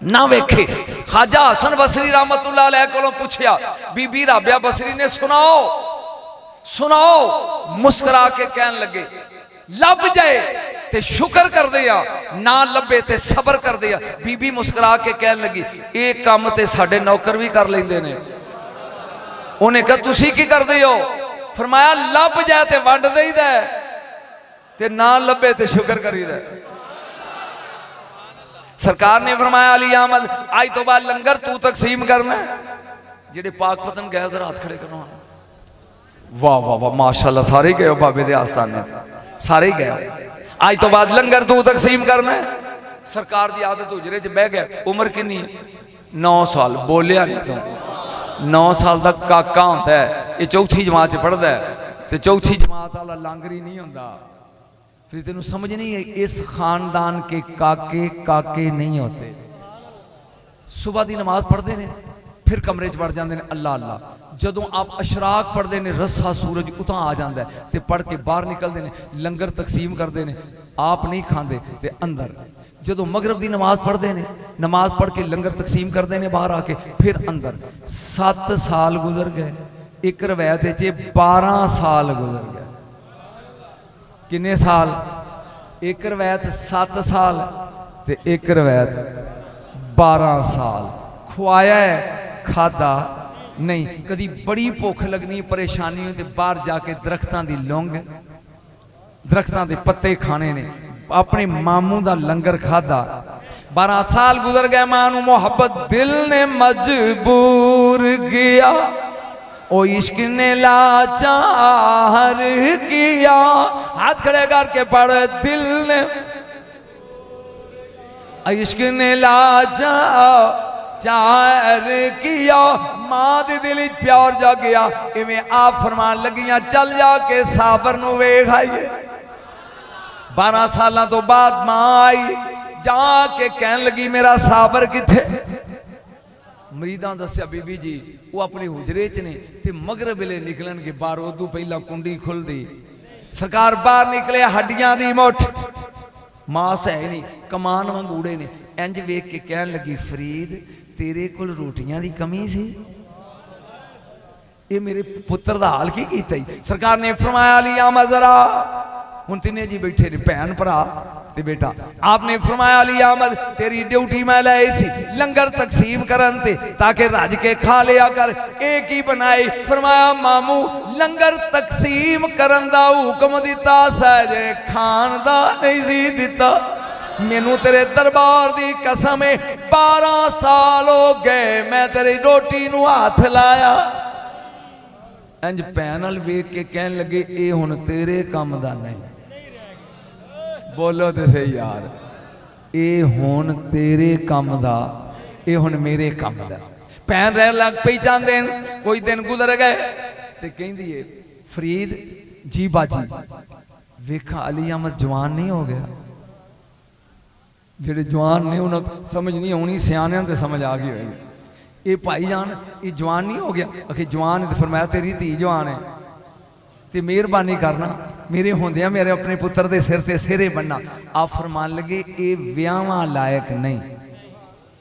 ना वेखे। खाजा हसन बसरी रहमतुल्लाह अलैह कोलों पूछया बीबी राबिया बसरी ने सुनाओ सुनाओ, मुस्कुरा के कहन लगे लभ जाए ते शुक्र कर दिया, ना लभे ते सबर कर दिया। बीबी मुस्कुरा के कहन लगी ये काम ते साडे नौकर भी कर लेंदे ने। उन्हें कहा तुसी की करदे हो? फरमाया लभ जाए ते वंड देईदा ते ना लभे ते शुक्र करीदा। सरकार ने फरमाया अली अहमद आज तो बाद लंगर तू तकसीम करना। जेडे पाक पतन गए जरा हाथ खड़े करो। वाह वाह वाह माशाल्लाह, सारे गए हो बाबे दे आस्थाने, सारे गए। आज तो बाद लंगर तू तकसीम करना। सरकार की आदत हुजरे च बह गया। उम्र कितनी? 9 साल। बोलिया नहीं तू। 9 साल का काका होता है, ये चौथी जमात च पढ़ता है, तो चौथी जमात वाला लांगरी नहीं होता। फिर तेन समझ नहीं है इस खानदान के काके काके नहीं होते। सुबह की नमाज पढ़ते हैं, फिर कमरे च वड़ जाते हैं अल्लाह अल्लाह। जदों आप अशराक पढ़ते हैं रस्सा सूरज उतां आ जाता है तो पढ़ के बाहर निकलते हैं, लंगर तकसीम करते हैं। आप नहीं खाते तो अंदर। जदों मगरब की नमाज पढ़ते हैं, नमाज पढ़ के लंगर तकसीम करते हैं बाहर आके, फिर अंदर। 7 साल गुजर गए। एक रवायत 12 साल गुजर गए। किन्ने साल? एक रवायत 7 साल ते एक रवायत 12 साल। खुआया है, खादा नहीं। कभी बड़ी भुख लगनी, परेशानी तो बाहर जाके दरख्तां दी लौंग, दरख्तां दे पत्ते खाने ने। अपने मामू दा लंगर खादा। 12 साल गुजर गए। मां नूं मोहब्बत दिल ने मजबूर किया, ओ इश्क ने लाचार किया। हाथ खड़े करके पढ़, दिल ने इश्क ने लाचार किया। मां दे दिल च प्यार जा गया। इवें आप फरमान लगियां चल जाके साबर नूं वेख आईए। 12 साल तो बाद मां आई, जाके कहन लगी मेरा साबर किथे? मरीदा दस्या बीबी जी वो अपने हुजरे च ने ते मगरब वेले निकलन के बाहर, उदू पहला कुंडी खुलदी। सरकार बाहर निकले, हड्डियां दी मुठ, मांस है नहीं, कमान वांगूड़े ने। इंज वेख के कहन लगी फरीद तेरे कोल रोटियां दी कमी सी? ये मेरे पुत्र दा हाल की कीता ही? सरकार ने फरमाया अली अहमद जरा हुण तिने जी बैठे ने भैन भरा ते बेटा। आपने फरमाया अली अहमद तेरी ड्यूटी मैं लाई सी लंगर तकसीम करन ते ताकि रज के खा लिया कर। एक ही बनाई। फरमाया मामू लंगर तकसीम करन दा हुक्म दिता सजे खान दा नहीं सी दिता। मैनू तेरे दरबार दी कसम है 12 साल हो गए मैं तेरी रोटी नू हाथ लाया। इंज पैनल वेख के कहन लगे ये हुण तेरे काम दा नहीं। बोलो तो सही यार, ये हुण तेरे काम दा, ये हुण मेरे काम दा। भैन रह लग पई जांदे। कोई दिन गुजर गए ते कहंदी है फरीद जी बाजी वेखा अली अहमद जवान नहीं हो गया। जेडे जवान ने उन्हें समझ नहीं आनी, सियाणियां ते समझ आ गई होगी। ये भाई जान ये जवान नहीं हो गया? आखिर जवान है तो फरमाया तेरी धी जवान है तो मेहरबानी करना मेरे होंदिया मेरे अपने पुत्र के सिर ते सिरे बनना। आप फरमान लगे ये ब्याहां लायक नहीं,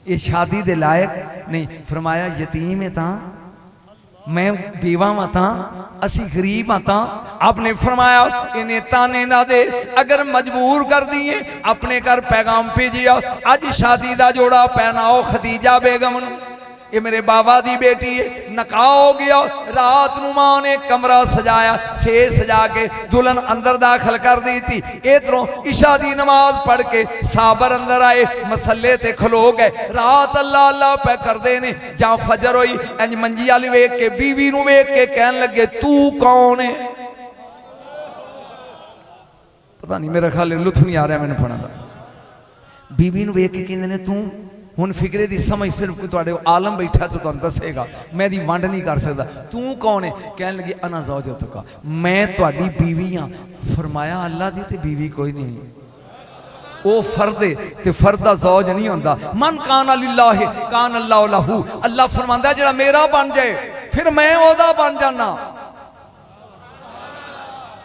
ये शादी दे लायक नहीं। फरमाया यतीम है ता मैं बेवा हाँ तां असी गरीब हाँ तां। आपने फरमाया इन्हें ताने ना दे, अगर मजबूर कर दिए अपने घर पैगाम भेजिया, अज शादी का जोड़ा पहनाओ खदीजा बेगम नूं। ये मेरे बाबा दी बेटी है, नकाह हो गया। रात नूं मां ने कमरा सजाया, से सजा के दुल्हन अंदर दाखिल कर दी थी। इधरों इशा दी नमाज पढ़ के साबर अंदर आए, मसले ते खलो गए। रात अल्लाह अल्लाह पे करते ने, जां फजर होई इंज मंजी वाली वेख के बीवी नूं वेख के कहन लगे तू कौन है? पता नहीं, मेरा ख्याल लुत्फ नहीं आ रहा मैंने पढ़ा दा। बीवी नूं वेख के कहंदे ने तू हुण फिक्रे दी समझ सिर्फ कोई तुहाडे आलम बैठा तो तुहानूं दसेगा, मैं दी वंड नहीं कर सकदा। तू कौन है? कहन लगी अना ज़ौजतुका, मैं तुहाडी बीवी हाँ। फरमाया अल्लाह दी ते बीवी कोई नहीं, वो फर्द है ते फर्द दा ज़ौज नहीं होंदा। मन कान लिल्लाह कान अल्लाह लहू। अल्लाह फरमांदा जिहड़ा मेरा बन जाए फिर मैं ओदा बन जाना।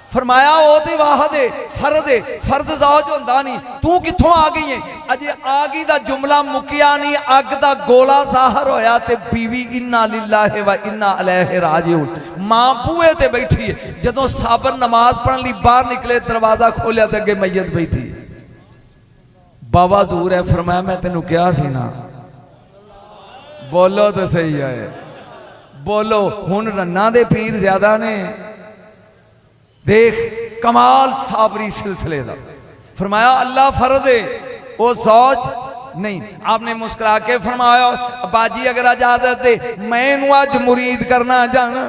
फरमाया वो तो वाहद है, फर्द है, फर्द ज़ौज होंदा नहीं। तू कित्थों आ गई है? अजे आ गई दा जुमला मुकिया नहीं, अग दा गोला ज़ाहिर होया ते बीवी इन्ना लिल्लाहि व इन्ना अलैहि राजिऊन। मां बूहे ते बैठी है, जदों साबर नमाज पढ़न लई बाहर निकले दरवाजा खोलिया ते अगे मैयत बैठी है। बाबा हजूर है, फरमाया मैं तेनू कहा सी ना, बोलो तो सही है, बोलो। हुण रन्ना दे पीर ज्यादा ने, देख कमाल साबरी सिलसिले का। फरमाया अल्लाह फर्द है, वो ज़ौज नहीं। आपने मुस्कुरा के फरमाया बाजी अगर इजाजत दे मैं अज मुरीद करना जाना।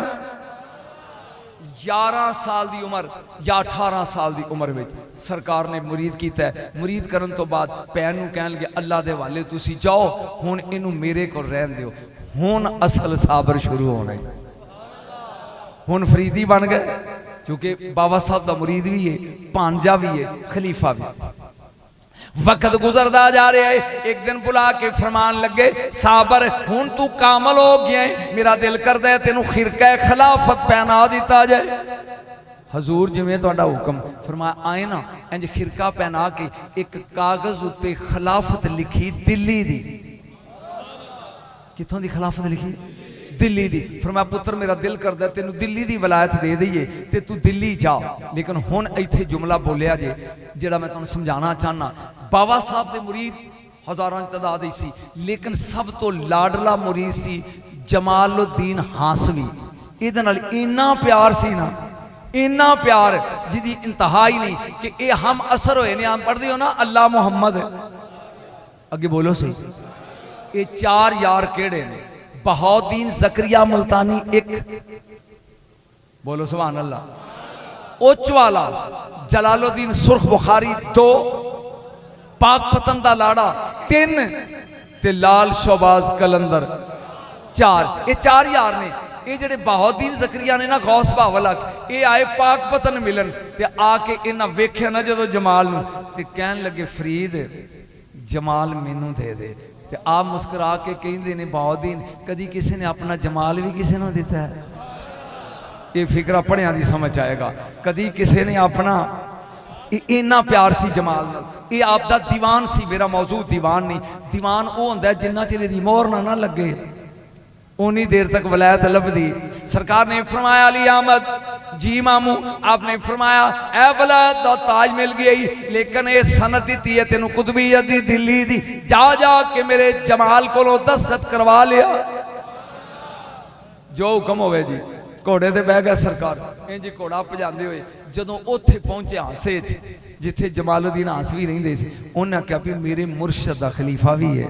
11 साल की उम्र या 18 साल की उम्र में सरकार ने मुरीद किया है। मुरीद करन तो बाद भैन नूं कहन लगे अल्लाह दे वाले तुसी जाओ, हुण इनू मेरे को रहन दिओ। हुण असल साबर शुरू होना है। हुण फरीदी बन गए, क्योंकि बाबा साहब का मुरीद भी है, भांजा भी है, खलीफा भी। वक्त गुजरता जा रहा है, एक दिन बुला के फरमान लगे साबर हुण तू कामल हो गया है, मेरा दिल करता है तेनू खिरका खिलाफत पहना दिता जाए। हजूर जिवें तुहाडा हुक्म। फरमाया आए ना, इंज खिरका पहना के एक कागज उत्ते खिलाफत लिखी दिल्ली दी। कित्थों दी खिलाफत लिखी? दिल्ली दी। फरमाया पुत्र मेरा दिल करदा तेनू दिल्ली दी वलायत दे दईए ते तू दिल्ली जा, लेकिन हुण इत्थे जुमला बोलिया जे जिहड़ा मैं तुहानूं समझाना चाहना। बाबा साहब दे मुरीद हज़ारां तादाद सी, लेकिन सब तो लाडला मुरीद सी जमालुद्दीन हासवी। इहदे नाल इन्ना प्यार सी ना, इन्ना प्यार जिहदी इंतहा ही नहीं कि ये हम असर होए ने। आम पढ़दे हो ना अल्लाह मुहम्मद, अगे बोलो सही। ये 4 यार केड़े ने? बहाउद्दीन ज़करिया मुल्तानी एक, बोलो सुभान अल्लाह। ओचवाला जलालुद्दीन सुर्ख बुखारी 2, पाकपतन दा लाड़ा 3 ते लाल शोबाज कलंदर 4। ये 4 यार ने। ये जेडे बहाउद्दीन ज़करिया ने ना गौस बावला, ये आए पाकपतन मिलन ते आके इन्हां वेख्या ना जदों जमाल नूं ते कहन लगे फरीद जमाल मैनू दे दे। ते आप मुस्कुरा के कहते ने बहाउद्दीन कदी किसी ने अपना जमाल भी किसी ने दिता है? ये फिक्रा पढ़िया दी समझ आएगा। कदी किसी ने अपना इन्ना प्यार सी जमाल नाल। ये आपदा दीवान सी, मेरा मौजूद दीवान नहीं। दीवान वो होंदा जिन्ना चिर दी मोहर ना लगे उन्नी देर तक वलायत लभदी। सरकार ने फरमाया अली अहमद जी मामू, आपने फरमाया ए वलायत दा ताज मिल गया, लेकिन ये सनत दी है तेनू कुतुबियत दी दिल्ली दी। जा जा के मेरे जमाल को दस्तखत करवा लिया। जो हुक्म होवे जी। घोड़े ते बह गया सरकार, इंज घोड़ा भजांदे हुए जदों उत्थे पहुंचे हांसे च जिथे जमालुद्दीन हांसवी रहिंदे सी, उन्हें आख्या भी मेरे मुर्शद दा खलीफा भी है,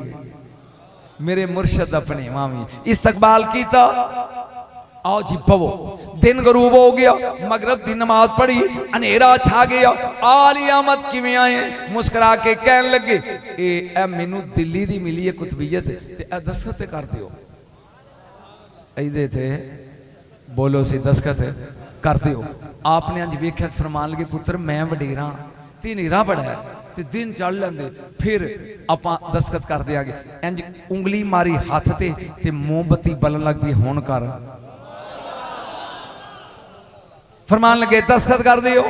मेरे मुर्शद दा भनेवा भी। इस्तकबाल कीता, आओ जी पवो। दिन गरूब हो गया, मगरब की नमाज पढ़ी, अंधेरा छा गया। आली अहमद किवें आए? मुस्कुरा के कहन लगे ए मैनू दिल्ली दी मिली है कुतुबियत ते ए दस्तखत कर दिओ। इहदे ते बोलो सी दस्तखत कर दिओ। आपने अंज वेख्या फरमान लगे पुत्र मैं वडेरा ते हनेरा बड़ा है ते दिन चढ़ लेंदे फिर आपां दस्तखत कर देंगे। इंज उंगली मारी हाथ ते मोमबत्ती बलन लग पई। हुण कर फरमान लगे दस्तखत कर दिओ।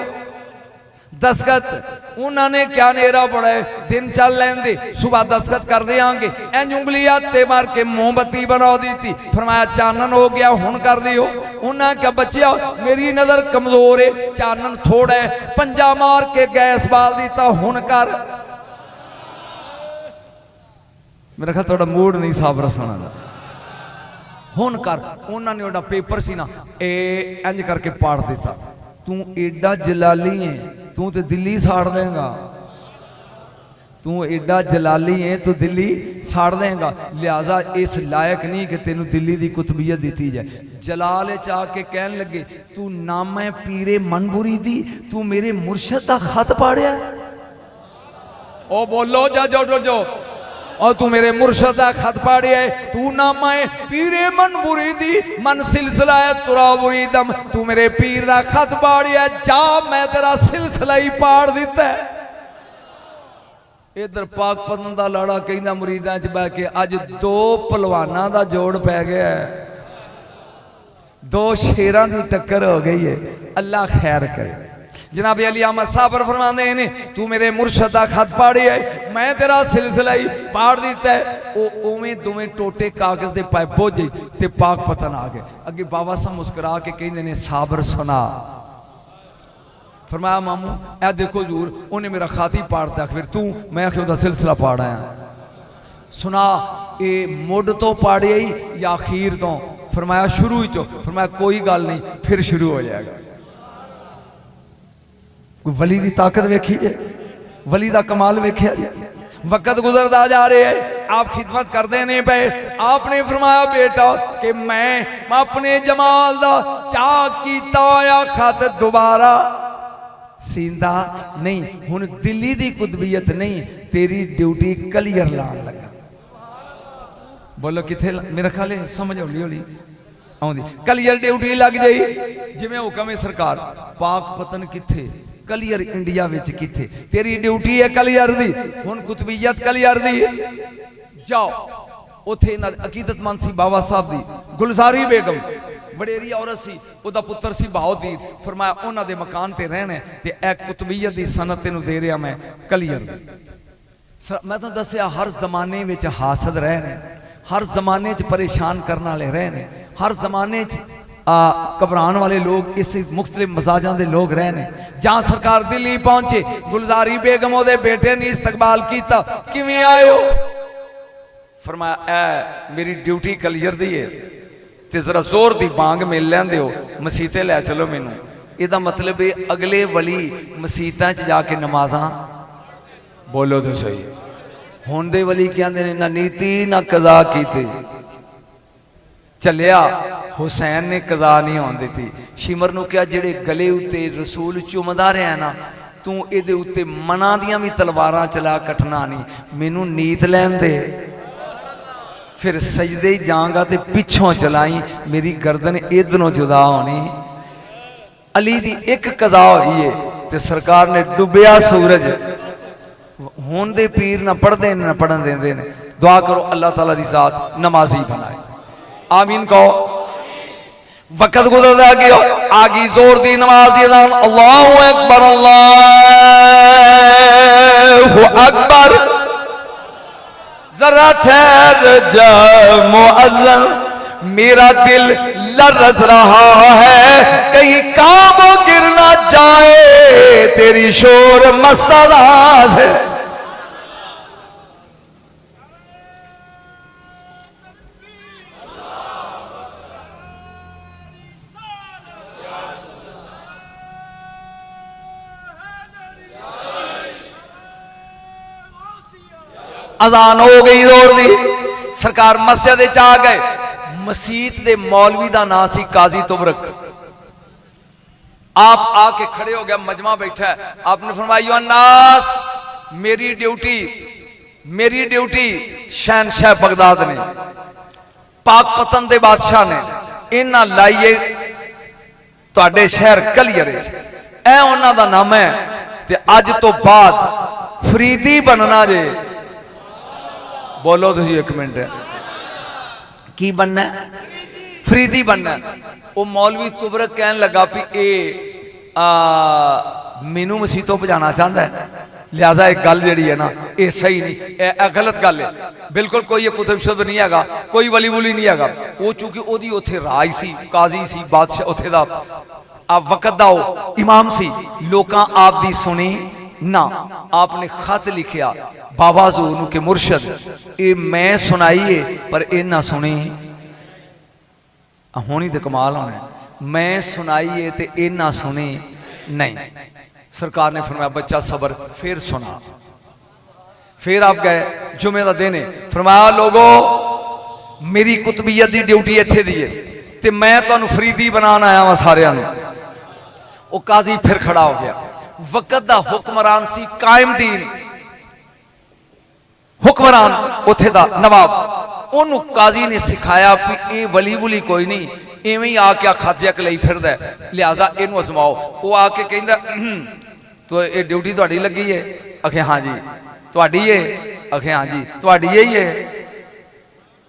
दस्तखत उन्होंने क्या नेरा पड़ा है, दिन चल लेंदे सुबह दस्तखत कर देंगे। इंज उंगली हत्थे मार के मोमबत्ती बना दी थी, फरमाया चानन हो गया हुण कर दियो। उन्हें क्या बच्चिया मेरी नजर कमजोर है, चानन थोड़ा है, पंजा मार के गैस बाल दिता हुण कर। मेरा ख्याल थोड़ा मूड नहीं साफ रसना का, हुण कर। उन्होंने ओड़ा पेपर सी ना ए इंज करके पाड़ दिता। तू एडा जलाली है, तू तो दिल्ली साड़ देगा, तू एडा जलाली है तू दिल्ली साड़ देगा, लिहाजा इस लायक नहीं कि तेनू दिल्ली की कुतबियत दी जाए। जलाल चाह के कहन लगे तू नामे पीरे मनबुरी दी, तू मेरे मुर्शद का खत पाड़िया। ओ बोलो जा जो और तू मेरे मुर्शद का खत पाड़िया है, तू नामा है पीरे मनबुरी दी, मन सिलसिला है तुराबुरी दम, तू मेरे पीर का खत पाड़िया जा, मैं तेरा सिलसिला ही पाड़ दिता है। इधर पाकपतन का लाड़ा कहना मुरीदा च बह के अज दो पहलवाना का जोड़ पै गया है, दो शेरां की टक्कर हो गई है। अल्लाह खैर करे। जनाब अली अहमद साबर फरमाते हैं तू मेरे मुर्शद का खत पाड़ी है, मैं तेरा सिलसिला ही पाड़ दिता है। वो उवें दोवें टोटे कागज के पाए बोझे ते पाकपतन आ गए। अगे बाबा साहब मुस्कुरा के कहते हैं साबर सुना। फरमाया मामू ए देखो जरूर उन्हें मेरा खाती पाड़ता, फिर तू मैं आखिर उसका सिलसिला पाड़ा है। सुना ये मुड तो पाड़िया ही या अखीर तो? फरमाया शुरू ही चो। फरमाया कोई गल नहीं, फिर शुरू हो जाएगा। कोई वली की ताकत वेखी है, वली का कमाल वेख्या जी। वक्त गुजरता जा रहे है, आप खिदमत करते नहीं पे। आपने फरमाया बेटा कि मैं अपने जमाल दा चाह कीता होया खत दोबारा सींदा नहीं, हुण दिल्ली की कुतबियत नहीं, तेरी ड्यूटी कलियर लान लगा। बोलो किथे? मेरा ख्याल है समझ हौली हौली आउंदी। कलियर ड्यूटी लग जाई जिवें हुक्म है सरकार। पाकपतन किथे? कलियर इंडिया विच किथे? तेरी ड्यूटी है कलियर दी, हुण कुतबियत कलियर दी। जाओ उथे अकीदतमंद सी बाबा साहब दी गुलजारी बेगम वडेरी औरत सी, उहदा पुत्र सी बहाउद्दीन। फरमाया उन्हां दे मकान ते रहने ते ए कुतबियत दी सनत तेनू दे रहा मैं कलियर दी। मैं तो दसिया हर जमाने विच हासद रहने, हर जमाने च परेशान करने वाले रहने, हर जमाने च घबराने वाले लोग, इस मुख्तलिफ मजाजां दे लोग रहने। जहां सरकार दिल्ली पहुंचे, गुलजारी बेगम ओदे बेटे ने इस्तकबाल किया। किवें आए हो? फरमाया ए मेरी ड्यूटी कलियर दी है ते जरा जोर दी बांग मिल लैंदे हो, मसीते लै चलो मैनू। इहदा मतलब है अगले वली मसीतां च जाके नमाज़ां। बोलो तो सही। हुण दे वली कहंदे ने ना नीति ना कज़ा कीती, चलिया हुसैन ने कज़ा नहीं होण दित्ती। शिमर नूं कहा जिहड़े गले उत्ते रसूल चुमदा रहा ना, तू इहदे उत्ते मना दियां भी तलवारां चला कटना नहीं, मैनू नीत लैण दे। फिर सजदे ही जाऊंगा तो पिछों चलाई, मेरी गर्दन इधरों जुदा होनी। अली दी एक कज़ा हुई है तो सरकार ने डुबिया सूरज। हुण दे पीर ना पढ़ते ना पढ़न देंदे ने। दुआ करो अल्लाह ताला दी ज़ात नमाजी बनाए। आमीन कहो। वक्त गुजरता गया, आगी जोर दी नमाज दी अज़ान। अल्लाहु अकबर अल्लाहु अकबर। जरा ठहर जा मुअज्जिन, मेरा दिल लरज़ रहा है, कहीं काम गिर ना जाए तेरी शोर मस्त आवाज़ है। अजान हो गई जोर दी। सरकार मस्जिद आ गए। मसीत दे मौलवी का नाम सी काजी तुबरक। आप आके खड़े हो गया, मजमा बैठा है। आपने फरमाया अन्नास, मेरी ड्यूटी शहनशाह बगदाद ने, पाकपतन दे बादशाह ने इन्हां लाइए तुहाडे शहर कलियर ए उन्हां दा नाम है ते अज तो बाद फरीदी बनना जे। बोलो तुसी एक मिनट, की बनना? फरीदी बनना। वो मौलवी तुबरक कहन लगा भी मैनू मसीह तो भजाना चाहता है। लिहाजा एक गल जी है ना ये सही नहीं, यह गलत गल है बिल्कुल। कोई कुतुब शुद्ध नहीं है, कोई वली वुली नहीं है। वो चूंकि ओदी उत्थे राज सी, काजी सी, बादशाह उत्थे दा आप वक्त दा इमाम सी, लोकां आप दी सुनी ना। आपने खत लिखिया बाबा ज़ूर के मुर्शद, ये मैं सुनाईए पर ये ना सुनी। होनी तो कमाल होना, मैं सुनाईए तो ये ना सुनी नहीं। सरकार ने फरमाया बच्चा सबर, फिर सुना। फिर आप गए जुमे का दिन है, फरमाया लोगो मेरी कुतुबियत की ड्यूटी इत्थे दी है ते मैं तुहानू फरीदी बनाना आया वा सारियां नू। वो काजी फिर खड़ा हो गया, वक़्त दा हुक्मरान सी कायम दीन, हुक्मरान उथे दा नवाब। ओनू काजी ने सिखाया कि ये वली वुली कोई नहीं, इवें ही आके खाते कलई फिरदा, लिहाजा इनू अजमाओ। वो आके कहंदा तो ये ड्यूटी तुहाडी लगी है? आखे हाँ जी। तुहाडी है? आखे हाँ जी। तुहाडी यही है?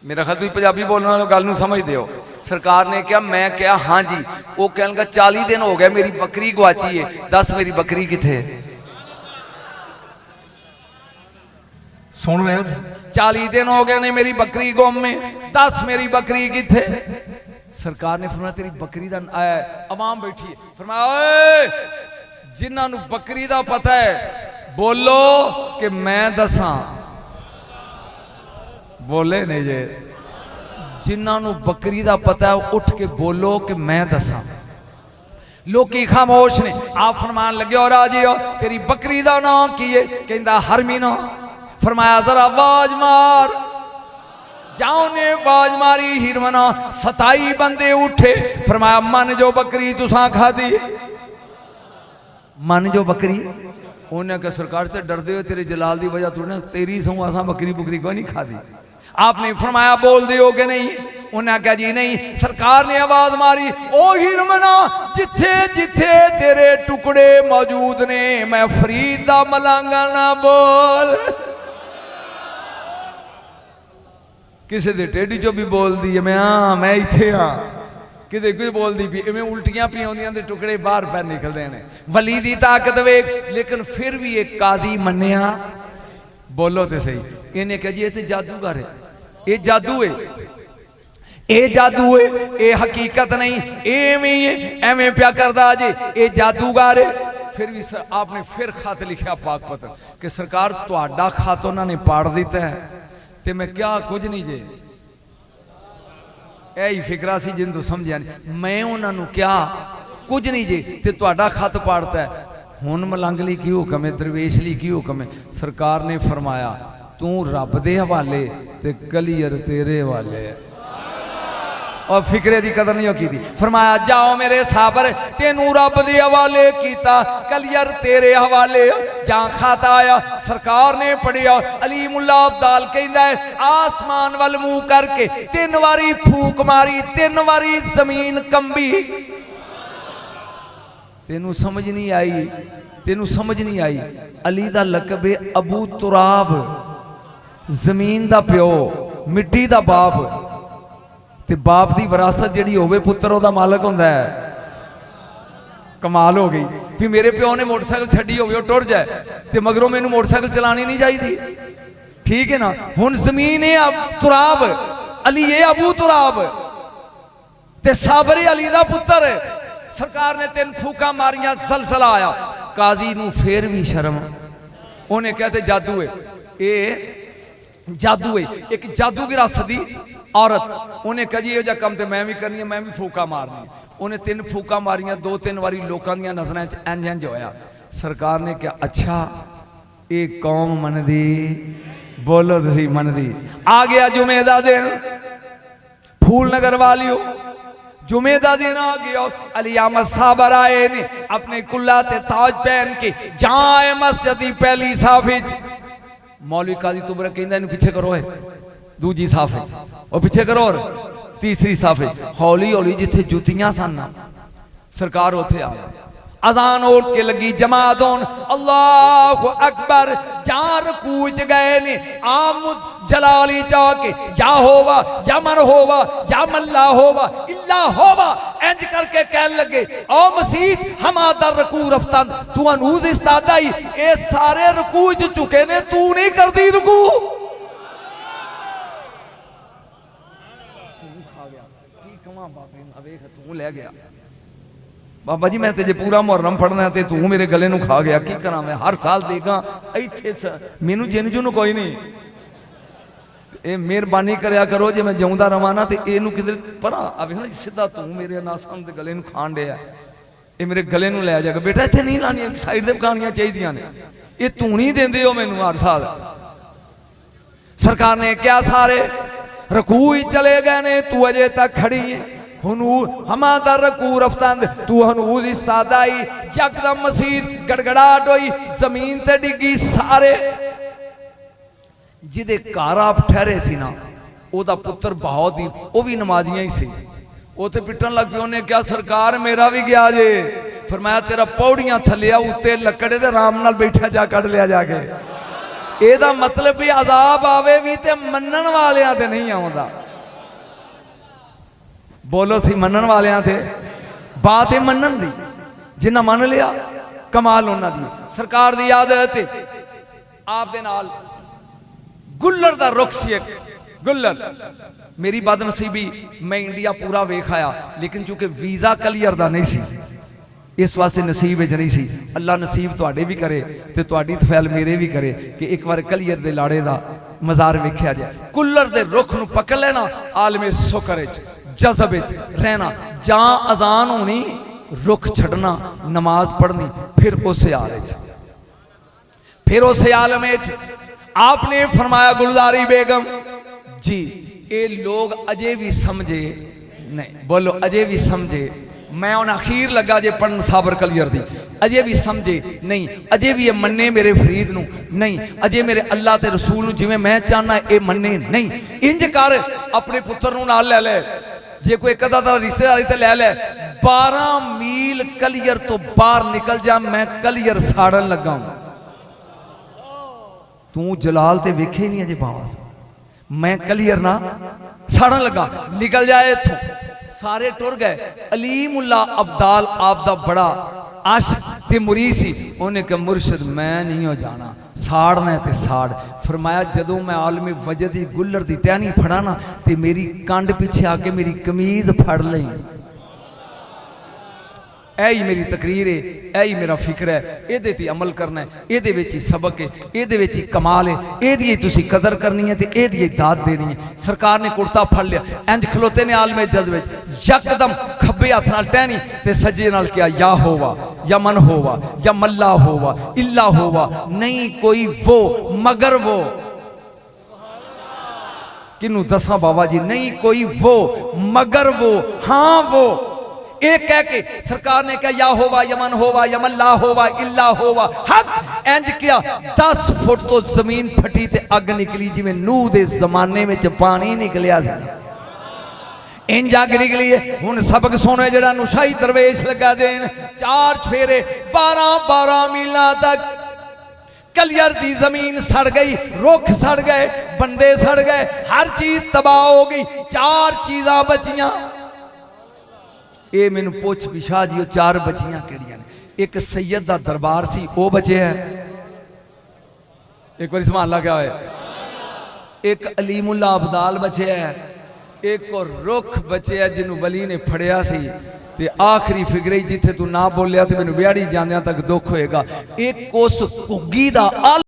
मेरा ख्याल तुम पंजाबी बोलने वालों गल नूं समझदे हो। सरकार ने कहा, मैं क्या हाँ जी। वो कहने लगा 40 दिन हो गए मेरी बकरी गवाची है, दस मेरी बकरी किथे? सुन रहे हो? 40 दिन हो गए ने मेरी बकरी गुम में, दस मेरी बकरी किथे? सरकार ने फरमाया तेरी बकरी दा अवाम बैठी है, फरमाया जिन्होंने बकरी दा पता है बोलो कि मैं दसा। बोले नहीं जे, जिन्होंने बकरी दा पता है उठ के बोलो कि मैं दसा। लोग खामोश ने। आप फरमान लगे और आ जियो तेरी बकरी दा नाम की है? कहंदा हरमीना। फरमाया जरा आवाज मार। जाओ ने आवाज मारी, हिरमना 27 बंदे उठे। फरमाया मन जो बकरी तुसा खादी, मन जो बकरी। उन्हें कहा सरकार से डरते हो, तेरे जलाल की वजह तू तेरी सौ असा बकरी बुकरी कोई नहीं खादी। आपने फरमाया बोल दियो कि नहीं? उन्हें कहा जी नहीं। सरकार ने आवाज मारी, ओ हिरमना जिथे जिथे तेरे टुकड़े मौजूद ने मैं फरीद दा मलांगा ना बोल। किसी दे टेढ़ी चो भी बोल दी मैं हाँ मैं इथे हाँ, किते कोई बोल दी भी इवें उल्टियां पी आउंदियां ते टुकड़े बाहर पैर निकलते हैं। वली दी ताकत वे। लेकिन फिर भी एक काजी मन्निया। बोलो तो सही। इन्हें कहा जी ये तो जादूगर है, ये जादू है, ये जादू है, ये हकीकत नहीं, एवें प्या करदा जी, ये जादूगर है। फिर भी आपने फिर खत लिखा पाक पत्र कि सरकार तुहाडा खत उन्होंने पाड़ दिता है ते मैं क्या कुछ नहीं जे। यही फिकरा सी जिन तू समझिया नहीं। मैं उन्होंने क्या कुछ नहीं जे ते तुहाडा खत पाड़ता है। हुण मलंगली की हुक्म है, दरवेशली की हुक्म है? सरकार ने फरमाया तू रब दे हवाले ते कलियर तेरे हवाले। और फिक्रे की कदर नहीं की थी। फरमाया जाओ मेरे साबर तेनू रब दे हवाले कीता, कलियर तेरे हवाले। जहां खाता आया सरकार ने पढ़िया अली मुल्ला अब्दाल कहंदा है आसमान वल मुंह करके 3 वारी फूक मारी, 3 वारी जमीन कंबी। तेनू समझ नहीं आई, तेनू समझ नहीं आई। अली दा लकब है अबू तुराब, जमीन दा प्यो, मिट्टी दा बाप। ते बाप दी विरासत जिहड़ी होवे पुत्र ओदा मालक हुंदा है। कमाल हो गई भी मेरे प्यो ने मोटरसाइकिल छड्डी होवे टुर जाए ते मगरों मैनू मोटरसाइकिल चलानी नहीं चाहिए। ठीक है ना? हुण जमीन है तुराब, अली है अबू तुराब ते साबर अली दा पुत्र। सरकार ने 3 फूका मारिया, सलसला आया। काजी नू फिर भी शर्म। उन्हें कहते जादू है, ये जादू है। एक जादूगर सदी औरत उन्हें कहा जी यह काम तो मैं भी करनी है, मैं भी फूका मारनी। उन्हें 3 फूका मारिया, 2-3 बारी लोगों दी नजरों इंज इंज होया। सरकार ने कहा अच्छा ये कौम मनदी? बोलो तुसी मनदी। आ गया जुमे दा दिन, फूल नगर वालियो जुमे दा दिन आ गया। अली अहमद साबर आए ने अपने कुल्ला ते ताज पहन के, जहां आए मस्जिद दी पहली साफ विच मौलवी काजी तुबरा कहंदा इनू पीछे करो है, दूजी साफ है और पीछे करो और तीसरी साफ है। हौली हौली जिथे जुतियां सन सरकार उथे आ गए। अजान उठ के लगी, जमात होन अल्लाहु अकबर। जहां रकू च गए ने आम जलाली चाह के या होवा या मन होवा या मल्ला होवा इल्ला होवा इंज करके कहन लगे ओ मसीह हमादा रकू रफ्तान तू अनूज इस्तादा ही ये सारे रकू च चुके ने तू नहीं करती रकू तू लै गया बाबा जी मैं ते पूरा मुहर्रम पढ़ना ते तू मेरे गले नूं खा गया की करा मैं हर साल देगा इत्थे मैनू जिन जुन कोई नहीं ये मेहरबानी करया करो जे मैं जिउंदा रवां ना ते इनू किधर परा आवे ना सीधा तू मेरे नासां दे गले नूं खाण दिया ये मेरे गले नूं लै जाएगा बेटा इत्थे नहीं लानी साइड दे पकानियां चाहिदियां ने ये तू नहीं देंदे हो मैनू हर साल सरकार ने क्या सारे रकू ही चले गए ने तू अजे तक खड़ी है हमादा रकू रफ्तान तू हनूज इस्तादाई यकदम मसीद गड़गड़ाहट हुई जमीन ते डिगी सारे जिदे घर आप ठहरे सी ना ओदा पुत्र बहुत ही वो भी नमाजियां ही सी उते पिटन लग पे उन्हें क्या सरकार मेरा भी गया जे फरमाया तेरा पौड़ियां थलिया उत्ते लकड़े दे आराम नाल बैठा जा कढ़ लिया जाके एदा मतलब भी अजाब आवे भी ते मनन वालियां ते नहीं आउंदा बोलो सी मनन वालियां थे बात है मनन दी जिन्ना मन लिया कमाल उन्हां दी सरकार दी आदत आप दे नाल गुल्लर दा रुख सी एक गुल्लर मेरी बदनसीबी मैं इंडिया पूरा वेख आया लेकिन चूंकि वीजा क्लियर दा नहीं सी इस वास्ते नसीब विच नहीं सी अल्लाह नसीब तुहाडे भी करे ते तुहाडी तफैल मेरे भी करे कि एक बार क्लियर दे लाड़े दा मज़ार वेख्या जाए गुल्लर दे रुख नूं पकड़ लेना आलमे शुक्र विच जज़ब विच रहना जां अजान होनी रुख छड़ना नमाज पढ़नी फिर उस आलम विच आपने फरमाया गुलजारी बेगम जी ये लोग अजे भी समझे नहीं बोलो अजे भी समझे मैं उन अखीर लगा जे पढ़न साबर कलियर दी अजे भी समझे नहीं अजे भी ये मन्ने मेरे फरीद नूं नहीं अजे मेरे अल्लाह ते रसूल नूं जिवें मैं चाहना ये मन्ने नहीं इंज कर अपने पुत्र नूं नाल ले ले जे कोई एक अदा रिश्तेदारी ते ले ले 12 मील कलियर तो बाहर निकल जा मैं कलियर साड़न लगा हूं तू जलाल ते वेखे नहीं अजे बाबा मैं कलियर ना साड़न लगा निकल जाए इथों सारे टुर गए अलीमुल्ला अब्दाल आपदा बड़ा आशिक ते मुरीद सी उन्हें कहा मुर्शिद मैं नहीं हो जाना साड़ना ते साड़ फरमाया जदों मैं आलमी वजद दी गुल्लर दी टहनी फड़ा ना ते मेरी कंड पीछे आके मेरी कमीज फड़ लई यही मेरी तकरीर है यही मेरा फिक्र है ये ते अमल करना है ये सबक है ये कमाल है ये तुसी कदर करनी है ते ये दाद देनी है सरकार ने कुर्ता फड़ लिया इंज खलोते ने आलमे जज्बे यकदम खब्बे हाथ नाल टहनी ते सज्जे नाल किया या होवा या मन होवा या मल्ला होवा इल्ला होवा नहीं कोई वो मगर वो किनू दसा बाबा जी नहीं कोई वो मगर वो हाँ वो एक कह के सरकार ने कहा या होवा यमन होवा यमल्ला होवा इल्ला होवा हक इंज किया 10 फुट तो जमीन फटी ते अग निकली जिवें नूह दे जमाने में पानी निकलिया इंज अग निकली है हुण सबक सुनो जेड़ा नुशाही दरवेश लगा देन 4 फेरे 12 मीलां तक कलियर दी जमीन सड़ गई रुख सड़ गए बंदे सड़ गए हर चीज तबाह हो गई 4 चीज़ां बचियां ये मैनू पुछ भी शाह जी 4 बचियां केड़ियां ने एक सैयद दा दरबार सी वो बचे है एक बार संभाल ला क्या है एक अलीमुल्ला अब्दाल बचे है एक और रुख बचे है जिन्हों वली ने फड़िया सी ते आखिरी फिगरे जिथे तू ना बोलिया तो मैनू ब्याड़ी जांदियां तक दुख होएगा एक उस घुग्गी दा